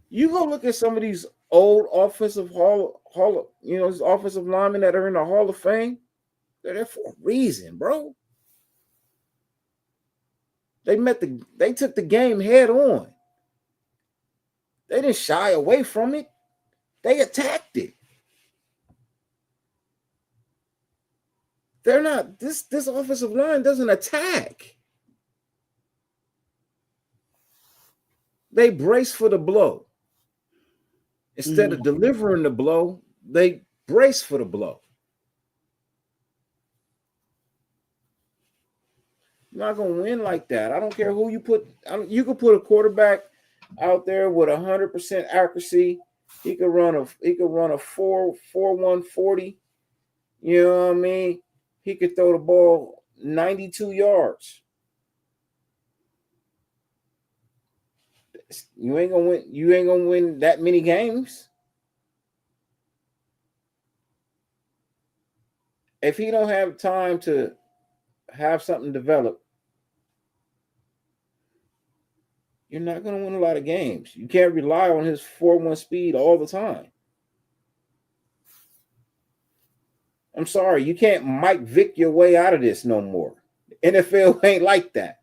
You go look at some of these old offensive offensive linemen that are in the Hall of Fame. They're there for a reason, bro. They took the game head on. They didn't shy away from it. They attacked it. They're not, this offensive line doesn't attack. They brace for the blow. Instead of delivering the blow, they brace for the blow. You're not going to win like that. I don't care who you put. You could put a quarterback out there with 100% accuracy. He could run a 4.1 40. You know what I mean? He could throw the ball 92 yards. You ain't gonna win. You ain't gonna win that many games. If he don't have time to have something develop, you're not going to win a lot of games. You can't rely on his 4.1 speed all the time. I'm sorry, you can't Mike Vick your way out of this no more. NFL ain't like that.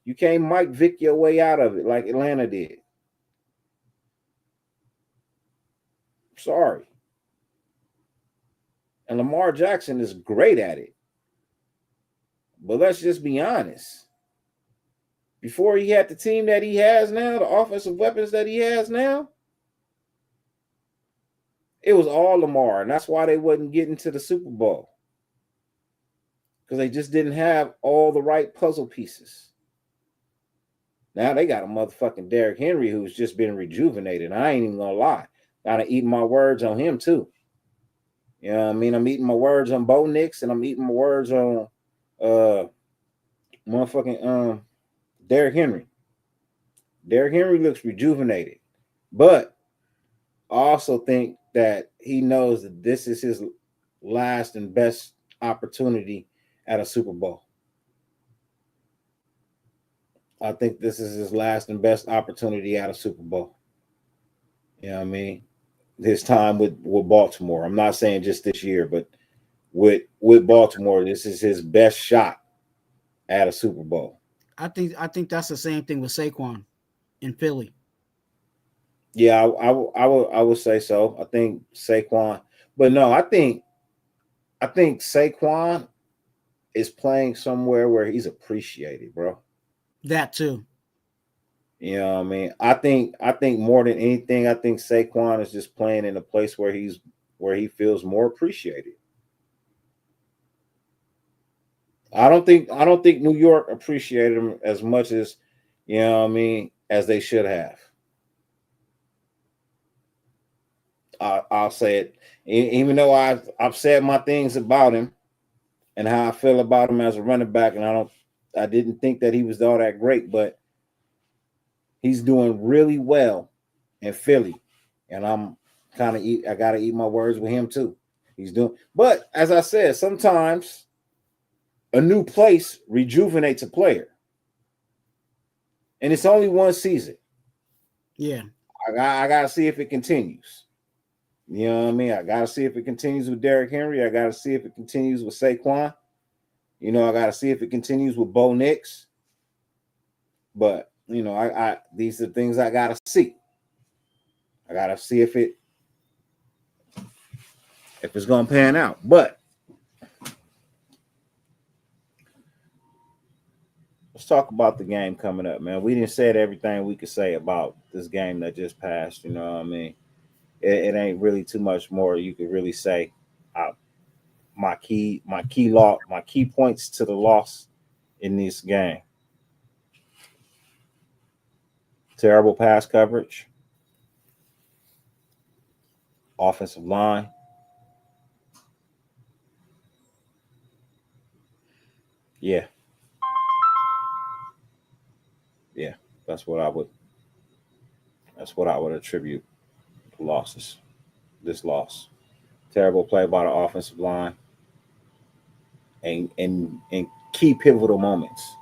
You can't Mike Vick your way out of it like Atlanta did. Sorry. And Lamar Jackson is great at it. But let's just be honest. Before he had the team that he has now, the offensive weapons that he has now, it was all Lamar. And that's why they wasn't getting to the Super Bowl. Because they just didn't have all the right puzzle pieces. Now they got a motherfucking Derrick Henry who's just been rejuvenated. I ain't even going to lie. Gotta eat my words on him too. You know what I mean? I'm eating my words on Bo Nix and I'm eating my words on Derrick Henry. Derrick Henry looks rejuvenated. But I also think that he knows that this is his last and best opportunity at a Super Bowl. I think this is his last and best opportunity at a Super Bowl. You know what I mean? His time with Baltimore. I'm not saying just this year, but with Baltimore, this is his best shot at a Super Bowl. I think that's the same thing with Saquon in Philly. Yeah, I would say so. I think Saquon, but no, I think Saquon is playing somewhere where he's appreciated, bro. That too. You know what I mean? I think more than anything, I think Saquon is just playing in a place where he feels more appreciated. I don't think New York appreciated him as much as, you know what I mean, as they should have. I'll say it, even though I've said my things about him and how I feel about him as a running back, and I didn't think that he was all that great, but he's doing really well in Philly, and I gotta eat my words with him too. He's doing, but as I said, sometimes a new place rejuvenates a player. And it's only one season. Yeah. I gotta see if it continues. You know what I mean? I gotta see if it continues with Derrick Henry. I gotta see if it continues with Saquon. You know, I gotta see if it continues with Bo Nix. But you know, I these are things I gotta see. I gotta see if it's gonna pan out. But let's talk about the game coming up, man. We didn't say everything we could say about this game that just passed. You know what I mean? It ain't really too much more you could really say. My key points to the loss in this game: terrible pass coverage, offensive line, yeah, that's what I would attribute the losses. This loss, terrible play by the offensive line, and key pivotal moments.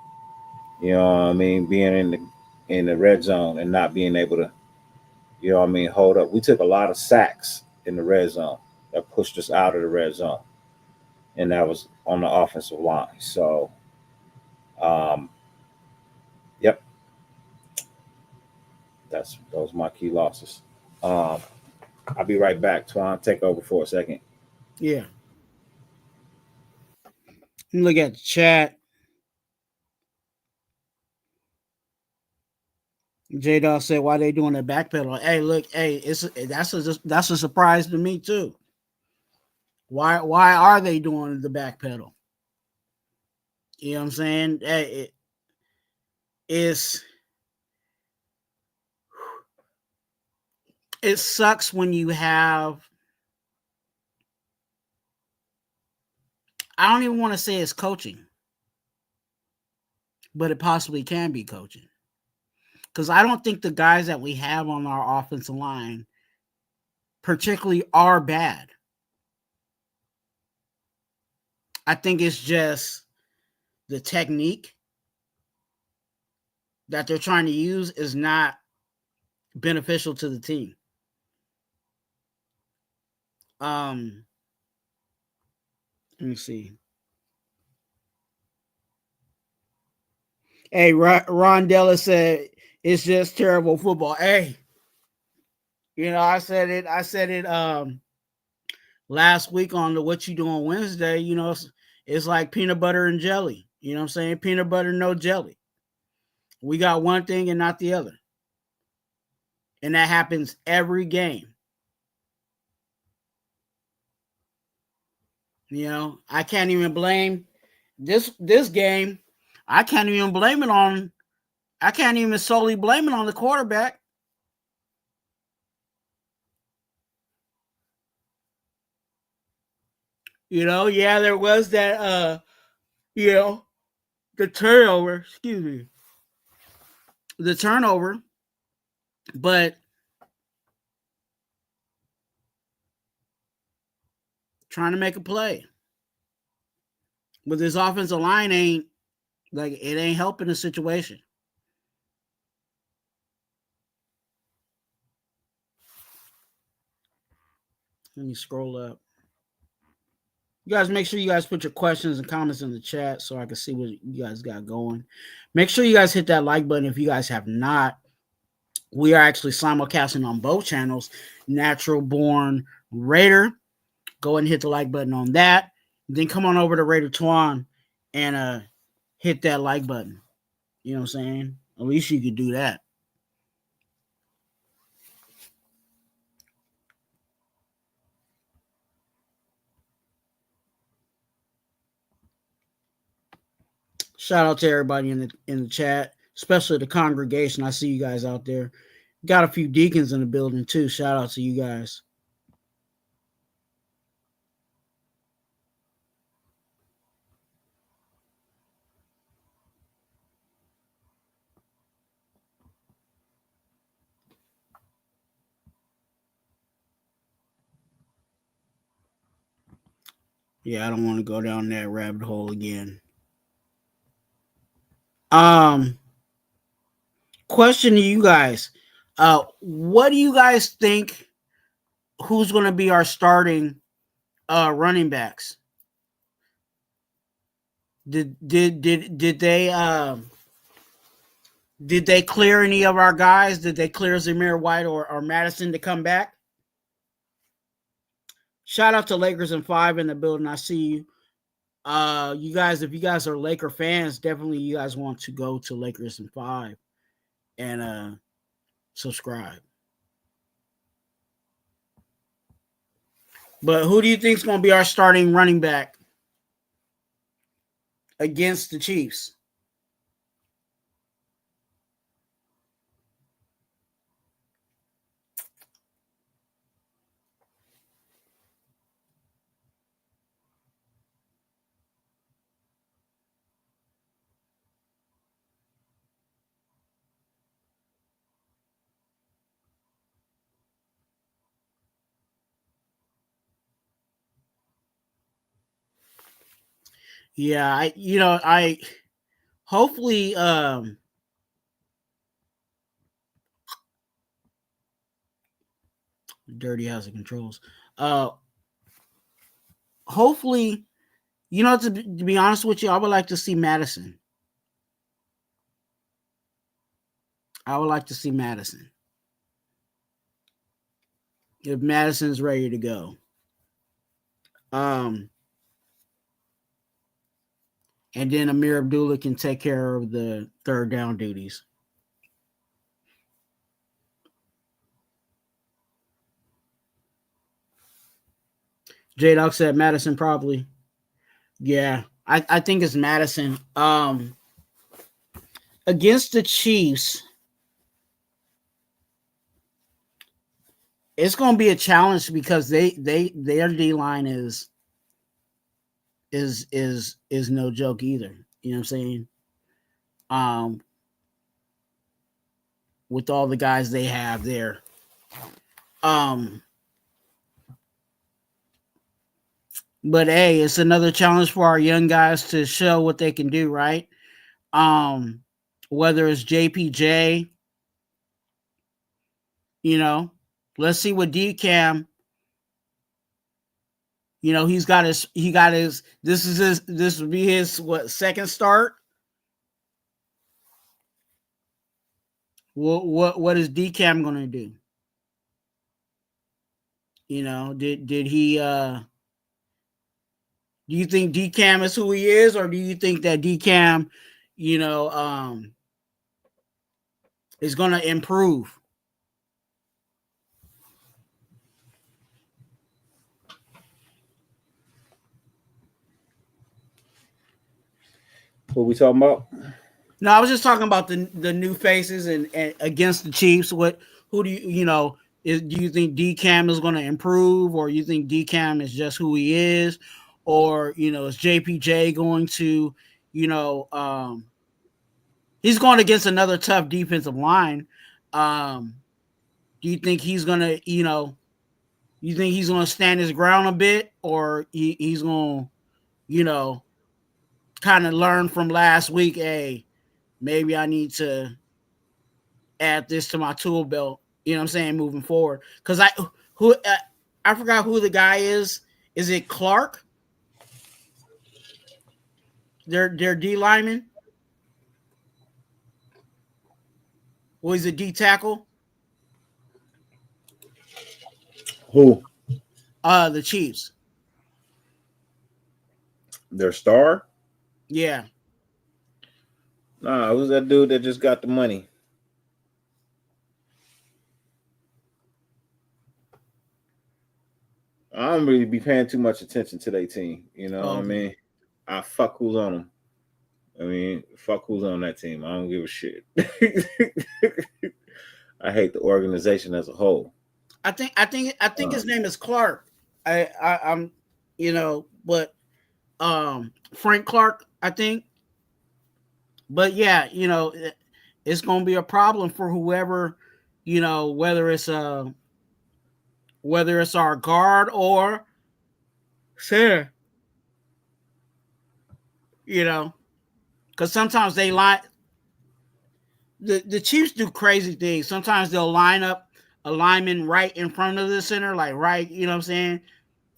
You know what I mean? Being in the red zone and not being able to, you know what I mean, hold up. We took a lot of sacks in the red zone that pushed us out of the red zone, and that was on the offensive line. So, yep, those are my key losses. I'll be right back. Twan, take over for a second. Yeah. Look at the chat. J Dog said, "Why they doing the backpedal?" Hey, look, hey, that's a surprise to me too. Why are they doing the backpedal? You know what I'm saying? Hey, it sucks when you have. I don't even want to say it's coaching, but it possibly can be coaching. Because I don't think the guys that we have on our offensive line particularly are bad. I think it's just the technique that they're trying to use is not beneficial to the team. Let me see. Hey, Ron Della said it's just terrible football. Hey, you know, I said it last week on the What You Doing Wednesday. You know, it's like peanut butter and jelly. You know what I'm saying? Peanut butter, no jelly. We got one thing and not the other. And that happens every game. You know, I can't even blame this game. I can't even solely blame it on the quarterback. You know, yeah, there was that you know, the turnover, but trying to make a play with this offensive line ain't helping the situation. Let me scroll up. You guys make sure you guys put your questions and comments in the chat so I can see what you guys got going. Make sure you guys hit that like button if you guys have not. We are actually simulcasting on both channels. Natural Born Raider. Go ahead and hit the like button on that. Then come on over to Raider Twan and hit that like button. You know what I'm saying? At least you could do that. Shout out to everybody in the chat, especially the congregation. I see you guys out there. Got a few deacons in the building too. Shout out to you guys. Yeah, I don't want to go down that rabbit hole again. Question to you guys. What do you guys think who's going to be our starting running backs? Did they clear any of our guys? Did they clear Zamir White or Madison to come back? Shout out to Lakers and 5 in the building. I see you. You guys, if you guys are Laker fans, definitely you guys want to go to Lakers and 5 and subscribe. But who do you think is going to be our starting running back against the Chiefs? Yeah, I hopefully Dirty House of Controls. Hopefully, to be honest with you, I would like to see Madison. If Madison's ready to go. And then Amir Abdullah can take care of the third down duties. J-Dog said Madison probably. Yeah, I think it's Madison. Against the Chiefs, it's going to be a challenge because their D-line is no joke either. You know what I'm saying? With all the guys they have there. But hey, it's another challenge for our young guys to show what they can do, right? Whether it's JPJ, let's see what DCam. This would be his second start. What is DCam going to do? Did he do you think DCam is who he is, or do you think that DCam, is going to improve? What we talking about? No, I was just talking about the new faces and against the Chiefs. Who do you do you think DCam is going to improve, or you think DCam is just who he is, or is JPJ going to he's going against another tough defensive line? Do you think he's gonna you think he's gonna stand his ground a bit, or he's gonna kind of learn from last week? Hey, maybe I need to add this to my tool belt. You know what I'm saying? Moving forward, because I forgot who the guy is. Is it Clark? Their D lineman. Or is it D tackle? Who? The Chiefs. Their star? Yeah. Nah, who's that dude that just got the money? I don't really be paying too much attention to their team. You know what I mean? I fuck who's on them. I mean, fuck who's on that team. I don't give a shit. I hate the organization as a whole. I think his name is Clark. I'm but Frank Clark, I think. But yeah, it's gonna be a problem for whoever, whether it's our guard or center. Because sometimes they line the Chiefs do crazy things. Sometimes they'll line up a lineman right in front of the center, like right, you know what I'm saying,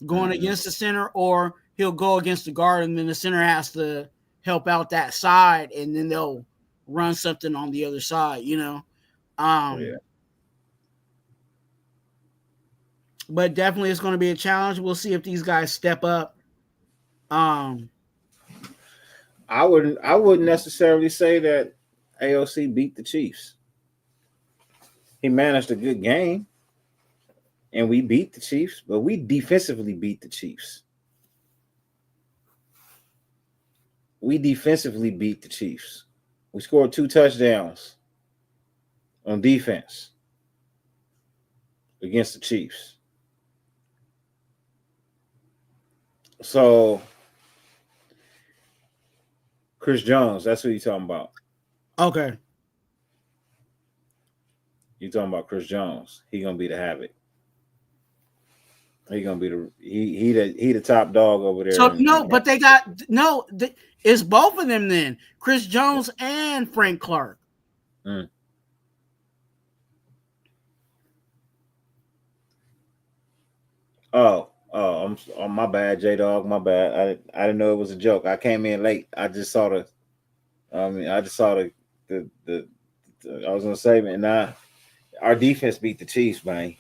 going against the center, or he'll go against the guard, and then the center has to help out that side, and then they'll run something on the other side, you know. Yeah. But definitely it's going to be a challenge. We'll see if these guys step up. I wouldn't necessarily say that AOC beat the Chiefs. He managed a good game, and we beat the Chiefs, but we defensively beat the Chiefs. We defensively beat the Chiefs. We scored 2 touchdowns on defense against the Chiefs. So, Chris Jones, that's who you're talking about. Okay. You're talking about Chris Jones. He gonna be the Havoc. He gonna be the top dog over there. So no, but they got no. It's both of them then. Chris Jones and Frank Clark. Mm. Oh, my bad, J Dog. My bad. I didn't know it was a joke. I came in late. I just saw the. I was gonna say, man, our defense beat the Chiefs, man.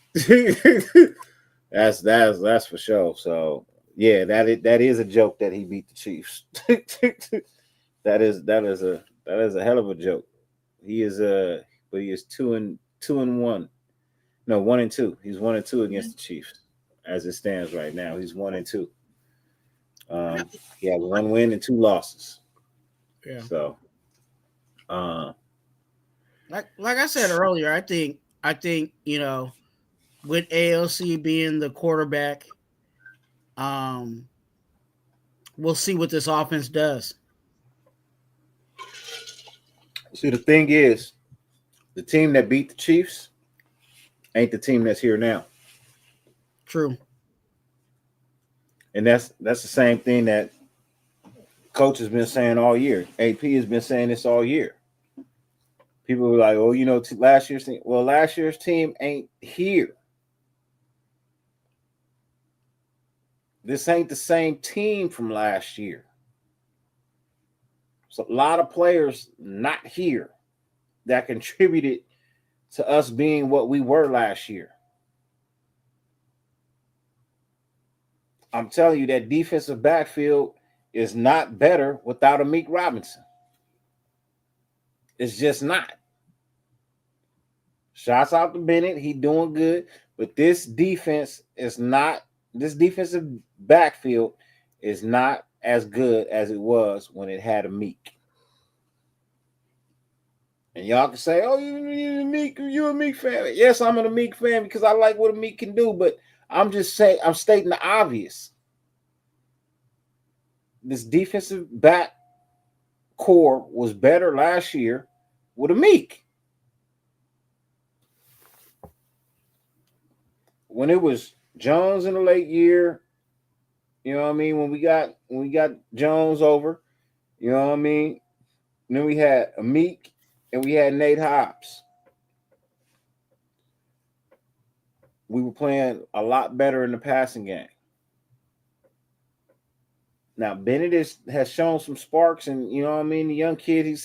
That's for sure. So yeah, that is a joke that he beat the Chiefs. that is a hell of a joke. He is 2-1. No, 1-2. He's 1-2 against the Chiefs as it stands right now. He's 1-2. He has 1 win and 2 losses. Yeah. So, like I said earlier, I think you know, with AOC being the quarterback, we'll see what this offense does. See, the thing is, the team that beat the Chiefs ain't the team that's here now. True. And that's the same thing that Coach has been saying all year. AP has been saying this all year. People were like, "Oh, you know, last year's team." Well, last year's team ain't here. This ain't the same team from last year. So a lot of players not here that contributed to us being what we were last year. I'm telling you, that defensive backfield is not better without Amik Robinson. It's just not. Shouts out to Bennett. He doing good. But this defensive backfield is not as good as it was when it had Amik. And y'all can say, "Oh, you're a Amik fan." Yes, I'm an Amik fan because I like what Amik can do, but I'm just saying, I'm stating the obvious. This defensive back core was better last year with Amik. When it was Jones in the late year, you know what I mean? When we got Jones over, you know what I mean? And then we had Amik and we had Nate Hobbs. We were playing a lot better in the passing game. Now, Bennett has shown some sparks, and you know what I mean? The young kid,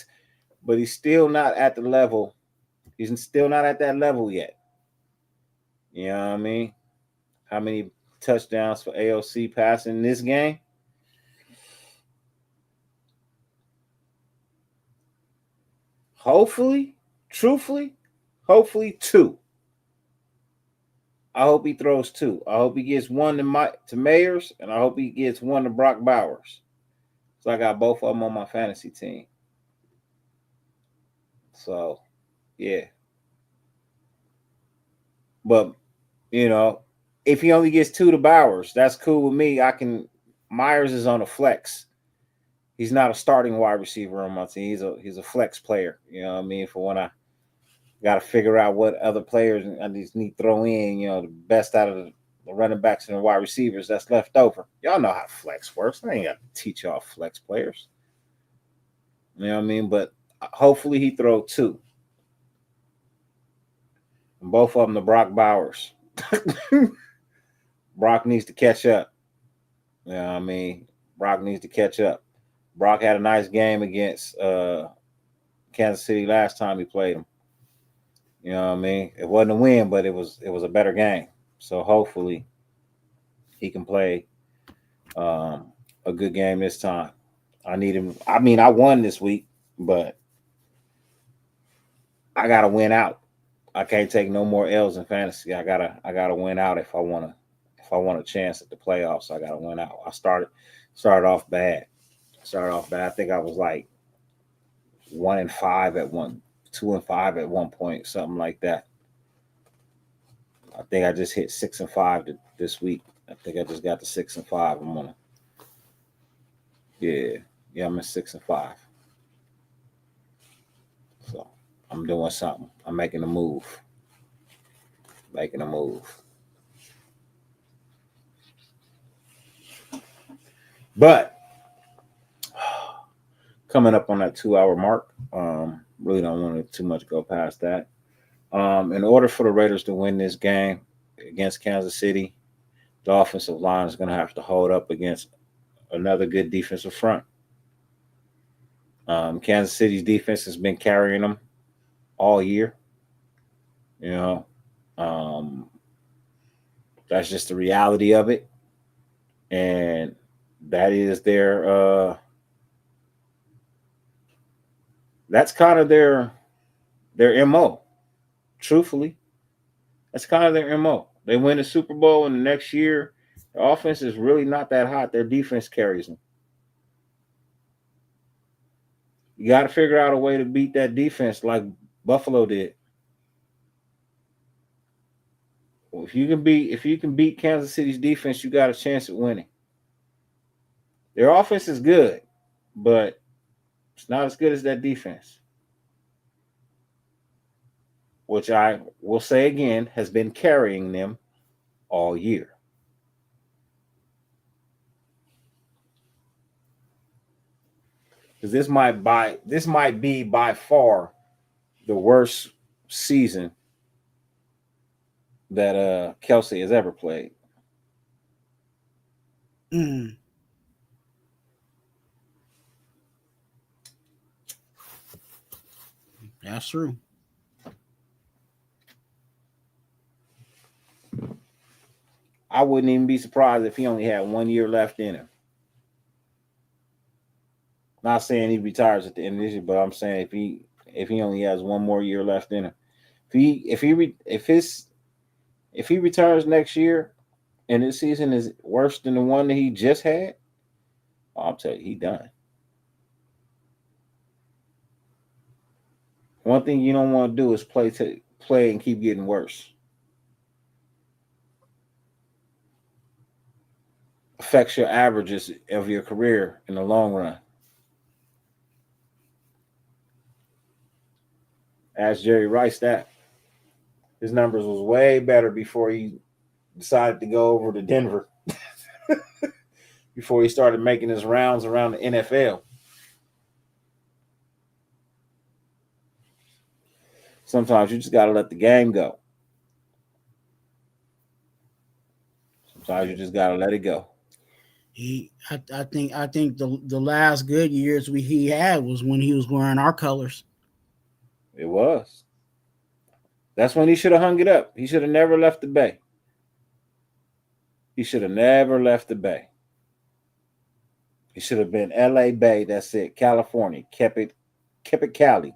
but he's still not at the level. He's still not at that level yet. You know what I mean? How many touchdowns for AOC passing in this game? Hopefully, truthfully, 2. I hope he throws 2. I hope he gets 1 to Mayers, and I hope he gets 1 to Brock Bowers. So I got both of them on my fantasy team. So, yeah. But, you know, if he only gets 2 to Bowers, that's cool with me. Myers is on a flex. He's not a starting wide receiver on my team. He's a flex player. You know what I mean? For when I got to figure out what other players I just need to throw in, you know, the best out of the running backs and the wide receivers that's left over. Y'all know how flex works. I ain't got to teach y'all flex players. You know what I mean? But hopefully he throw 2. And both of them the Brock Bowers. Brock needs to catch up. You know what I mean? Brock needs to catch up. Brock had a nice game against Kansas City last time he played them. You know what I mean? It wasn't a win, but it was a better game. So hopefully he can play a good game this time. I need him. I mean, I won this week, but I gotta win out. I can't take no more L's in fantasy. I gotta win out if I want a chance at the playoffs. I gotta win out. I started off bad. I think I was like 1-5 at one, 2-5 at one point, something like that. I think I just hit 6-5 this week. I think I just got to 6-5. I'm on. Yeah, I'm at 6-5. So I'm doing something. I'm making a move. But coming up on that 2-hour mark, really don't want to too much go past that. In order for the Raiders to win this game against Kansas City, the offensive line is going to have to hold up against another good defensive front. Kansas City's defense has been carrying them all year. You know, that's just the reality of it. And that is their that's kind of their MO. Truthfully, that's kind of their MO. They win the Super Bowl, and the next year, the offense is really not that hot. Their defense carries them. You got to figure out a way to beat that defense like Buffalo did. Well, if you can beat Kansas City's defense, you got a chance at winning. Their offense is good, but it's not as good as that defense, which I will say again has been carrying them all year. Because this might be by far the worst season that Kelsey has ever played. That's true. I wouldn't even be surprised if he only had 1 year left in him. Not saying he retires at the end of this year, but I'm saying if he only has 1 more year left in him, if he retires next year and his season is worse than the one that he just had, I'll tell you, he done. One thing you don't want to do is play and keep getting worse. Affects your averages of your career in the long run. Ask Jerry Rice that. His numbers was way better before he decided to go over to Denver. Before he started making his rounds around the NFL. Sometimes you just got to let the game go. Sometimes you just got to let it go. I think the last good years he had was when he was wearing our colors. It was. That's when he should have hung it up. He should have never left the Bay. He should have never left the Bay. He should have been LA Bay. That's it. California. Kept it Cali.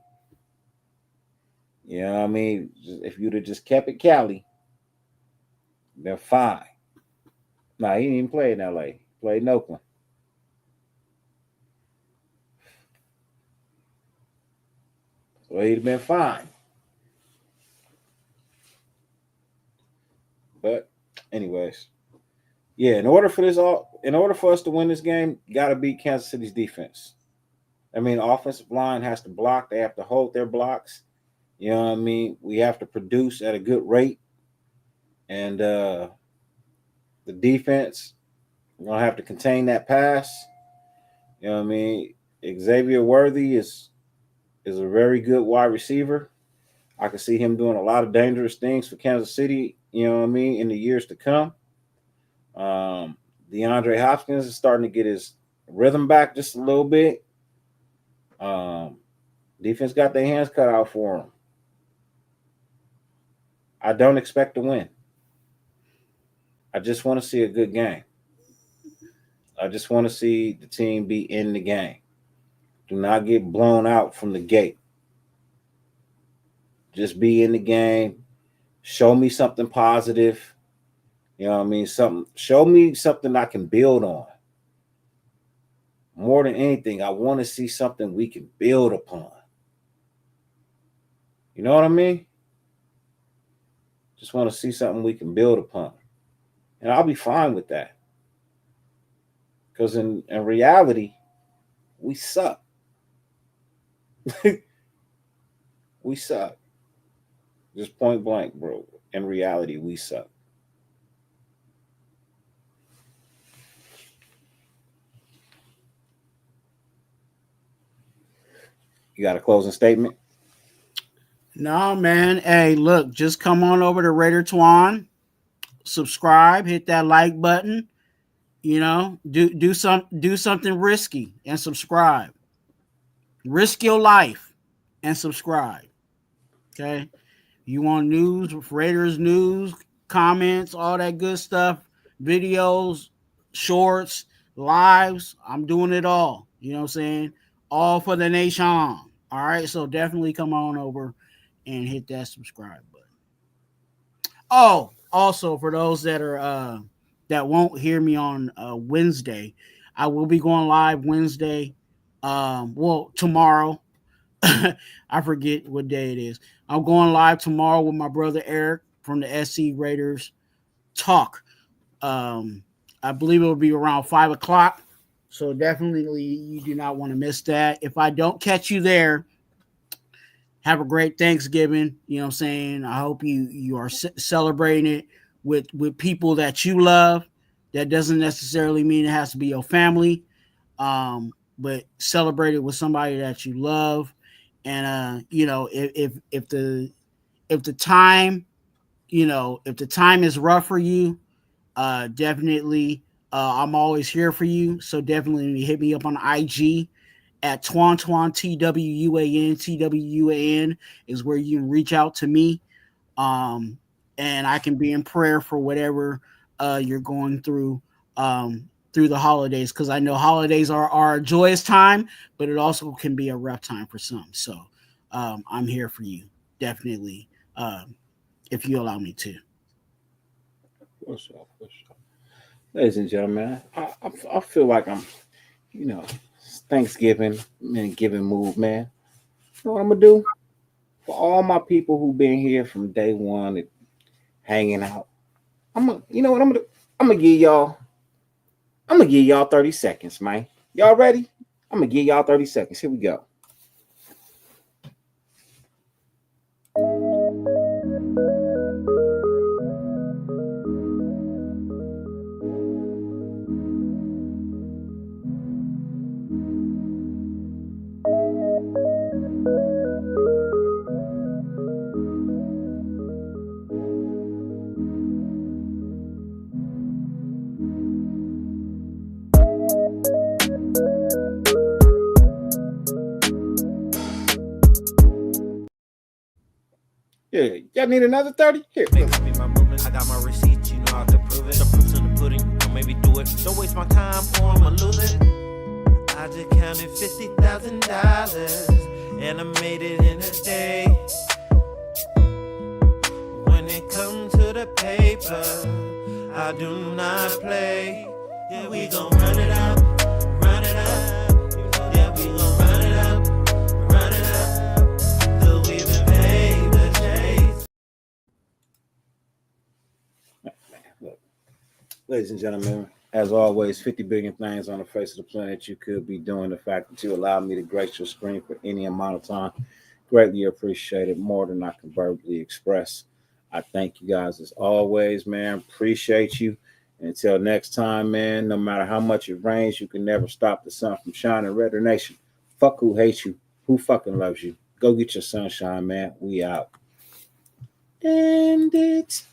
You know what I mean? If you'd have just kept it Cali, then fine. Nah, he didn't even play in LA. He played in Oakland. So he'd have been fine. But anyways, yeah, in order for us to win this game, you got to beat Kansas City's defense. I mean, the offensive line has to block. They have to hold their blocks. You know what I mean? We have to produce at a good rate. And the defense, we're going to have to contain that pass. You know what I mean? Xavier Worthy is a very good wide receiver. I can see him doing a lot of dangerous things for Kansas City, you know what I mean, in the years to come. DeAndre Hopkins is starting to get his rhythm back just a little bit. Defense got their hands cut out for him. I don't expect to win. I just want to see a good game. I just want to see the team be in the game. Do not get blown out from the gate. Just be in the game. Show me something positive. You know what I mean? Show me something I can build on. More than anything, I want to see something we can build upon. You know what I mean? Just want to see something we can build upon. And I'll be fine with that. Because in reality, we suck. We suck. Just point blank, bro. In reality, we suck. You got a closing statement? No, man. Hey, look, just come on over to Raider Twan, subscribe, hit that like button. You know, do something risky and subscribe. Risk your life and subscribe. Okay. You want news, Raiders news, comments, all that good stuff, videos, shorts, lives. I'm doing it all. You know what I'm saying? All for the nation. All right. So definitely come on over and hit that subscribe button. Oh, also for those that are that won't hear me on Wednesday, I will be going live Wednesday. Tomorrow. I forget what day it is. I'm going live tomorrow with my brother Eric from the SC Raiders Talk. I believe it will be around 5:00. So definitely you do not want to miss that. If I don't catch you there, have a great Thanksgiving. You know what I'm saying? I hope you are celebrating it with people that you love. That doesn't necessarily mean it has to be your family, but celebrate it with somebody that you love. And you know, if the time, you know, if the time is rough for you, definitely I'm always here for you. So definitely hit me up on IG at Twan TWUAN is where you can reach out to me. And I can be in prayer for whatever you're going through the holidays, because I know holidays are a joyous time, but it also can be a rough time for some. So I'm here for you, definitely, if you allow me to. For sure. Ladies and gentlemen, I feel like I'm, you know, Thanksgiving and giving move, man. You know what I'm gonna do? For all my people who've been here from day one and hanging out, you know what I'm gonna do? I'm gonna give y'all 30 seconds, man. Y'all ready? I'm gonna give y'all 30 seconds. Here we go. Yeah, y'all need another 30? Here. I got my receipts, you know how to prove it. The proof's in the pudding, don't maybe do it. Don't waste my time or I'ma lose it. I just counted $50,000 and I made it in a day. When it comes to the paper, I do not play. Yeah, we gon' run it up, run it up. Yeah, we gon' run it up, run it up. Till we've been paid the chase. Look, ladies and gentlemen, as always, 50 billion things on the face of the planet you could be doing. The fact that you allowed me to grace your screen for any amount of time, greatly appreciated, more than I can verbally express. I thank you guys as always, man. Appreciate you. And until next time, man, no matter how much it rains, you can never stop the sun from shining. Raider Nation, fuck who hates you, who fucking loves you. Go get your sunshine, man. We out. And it's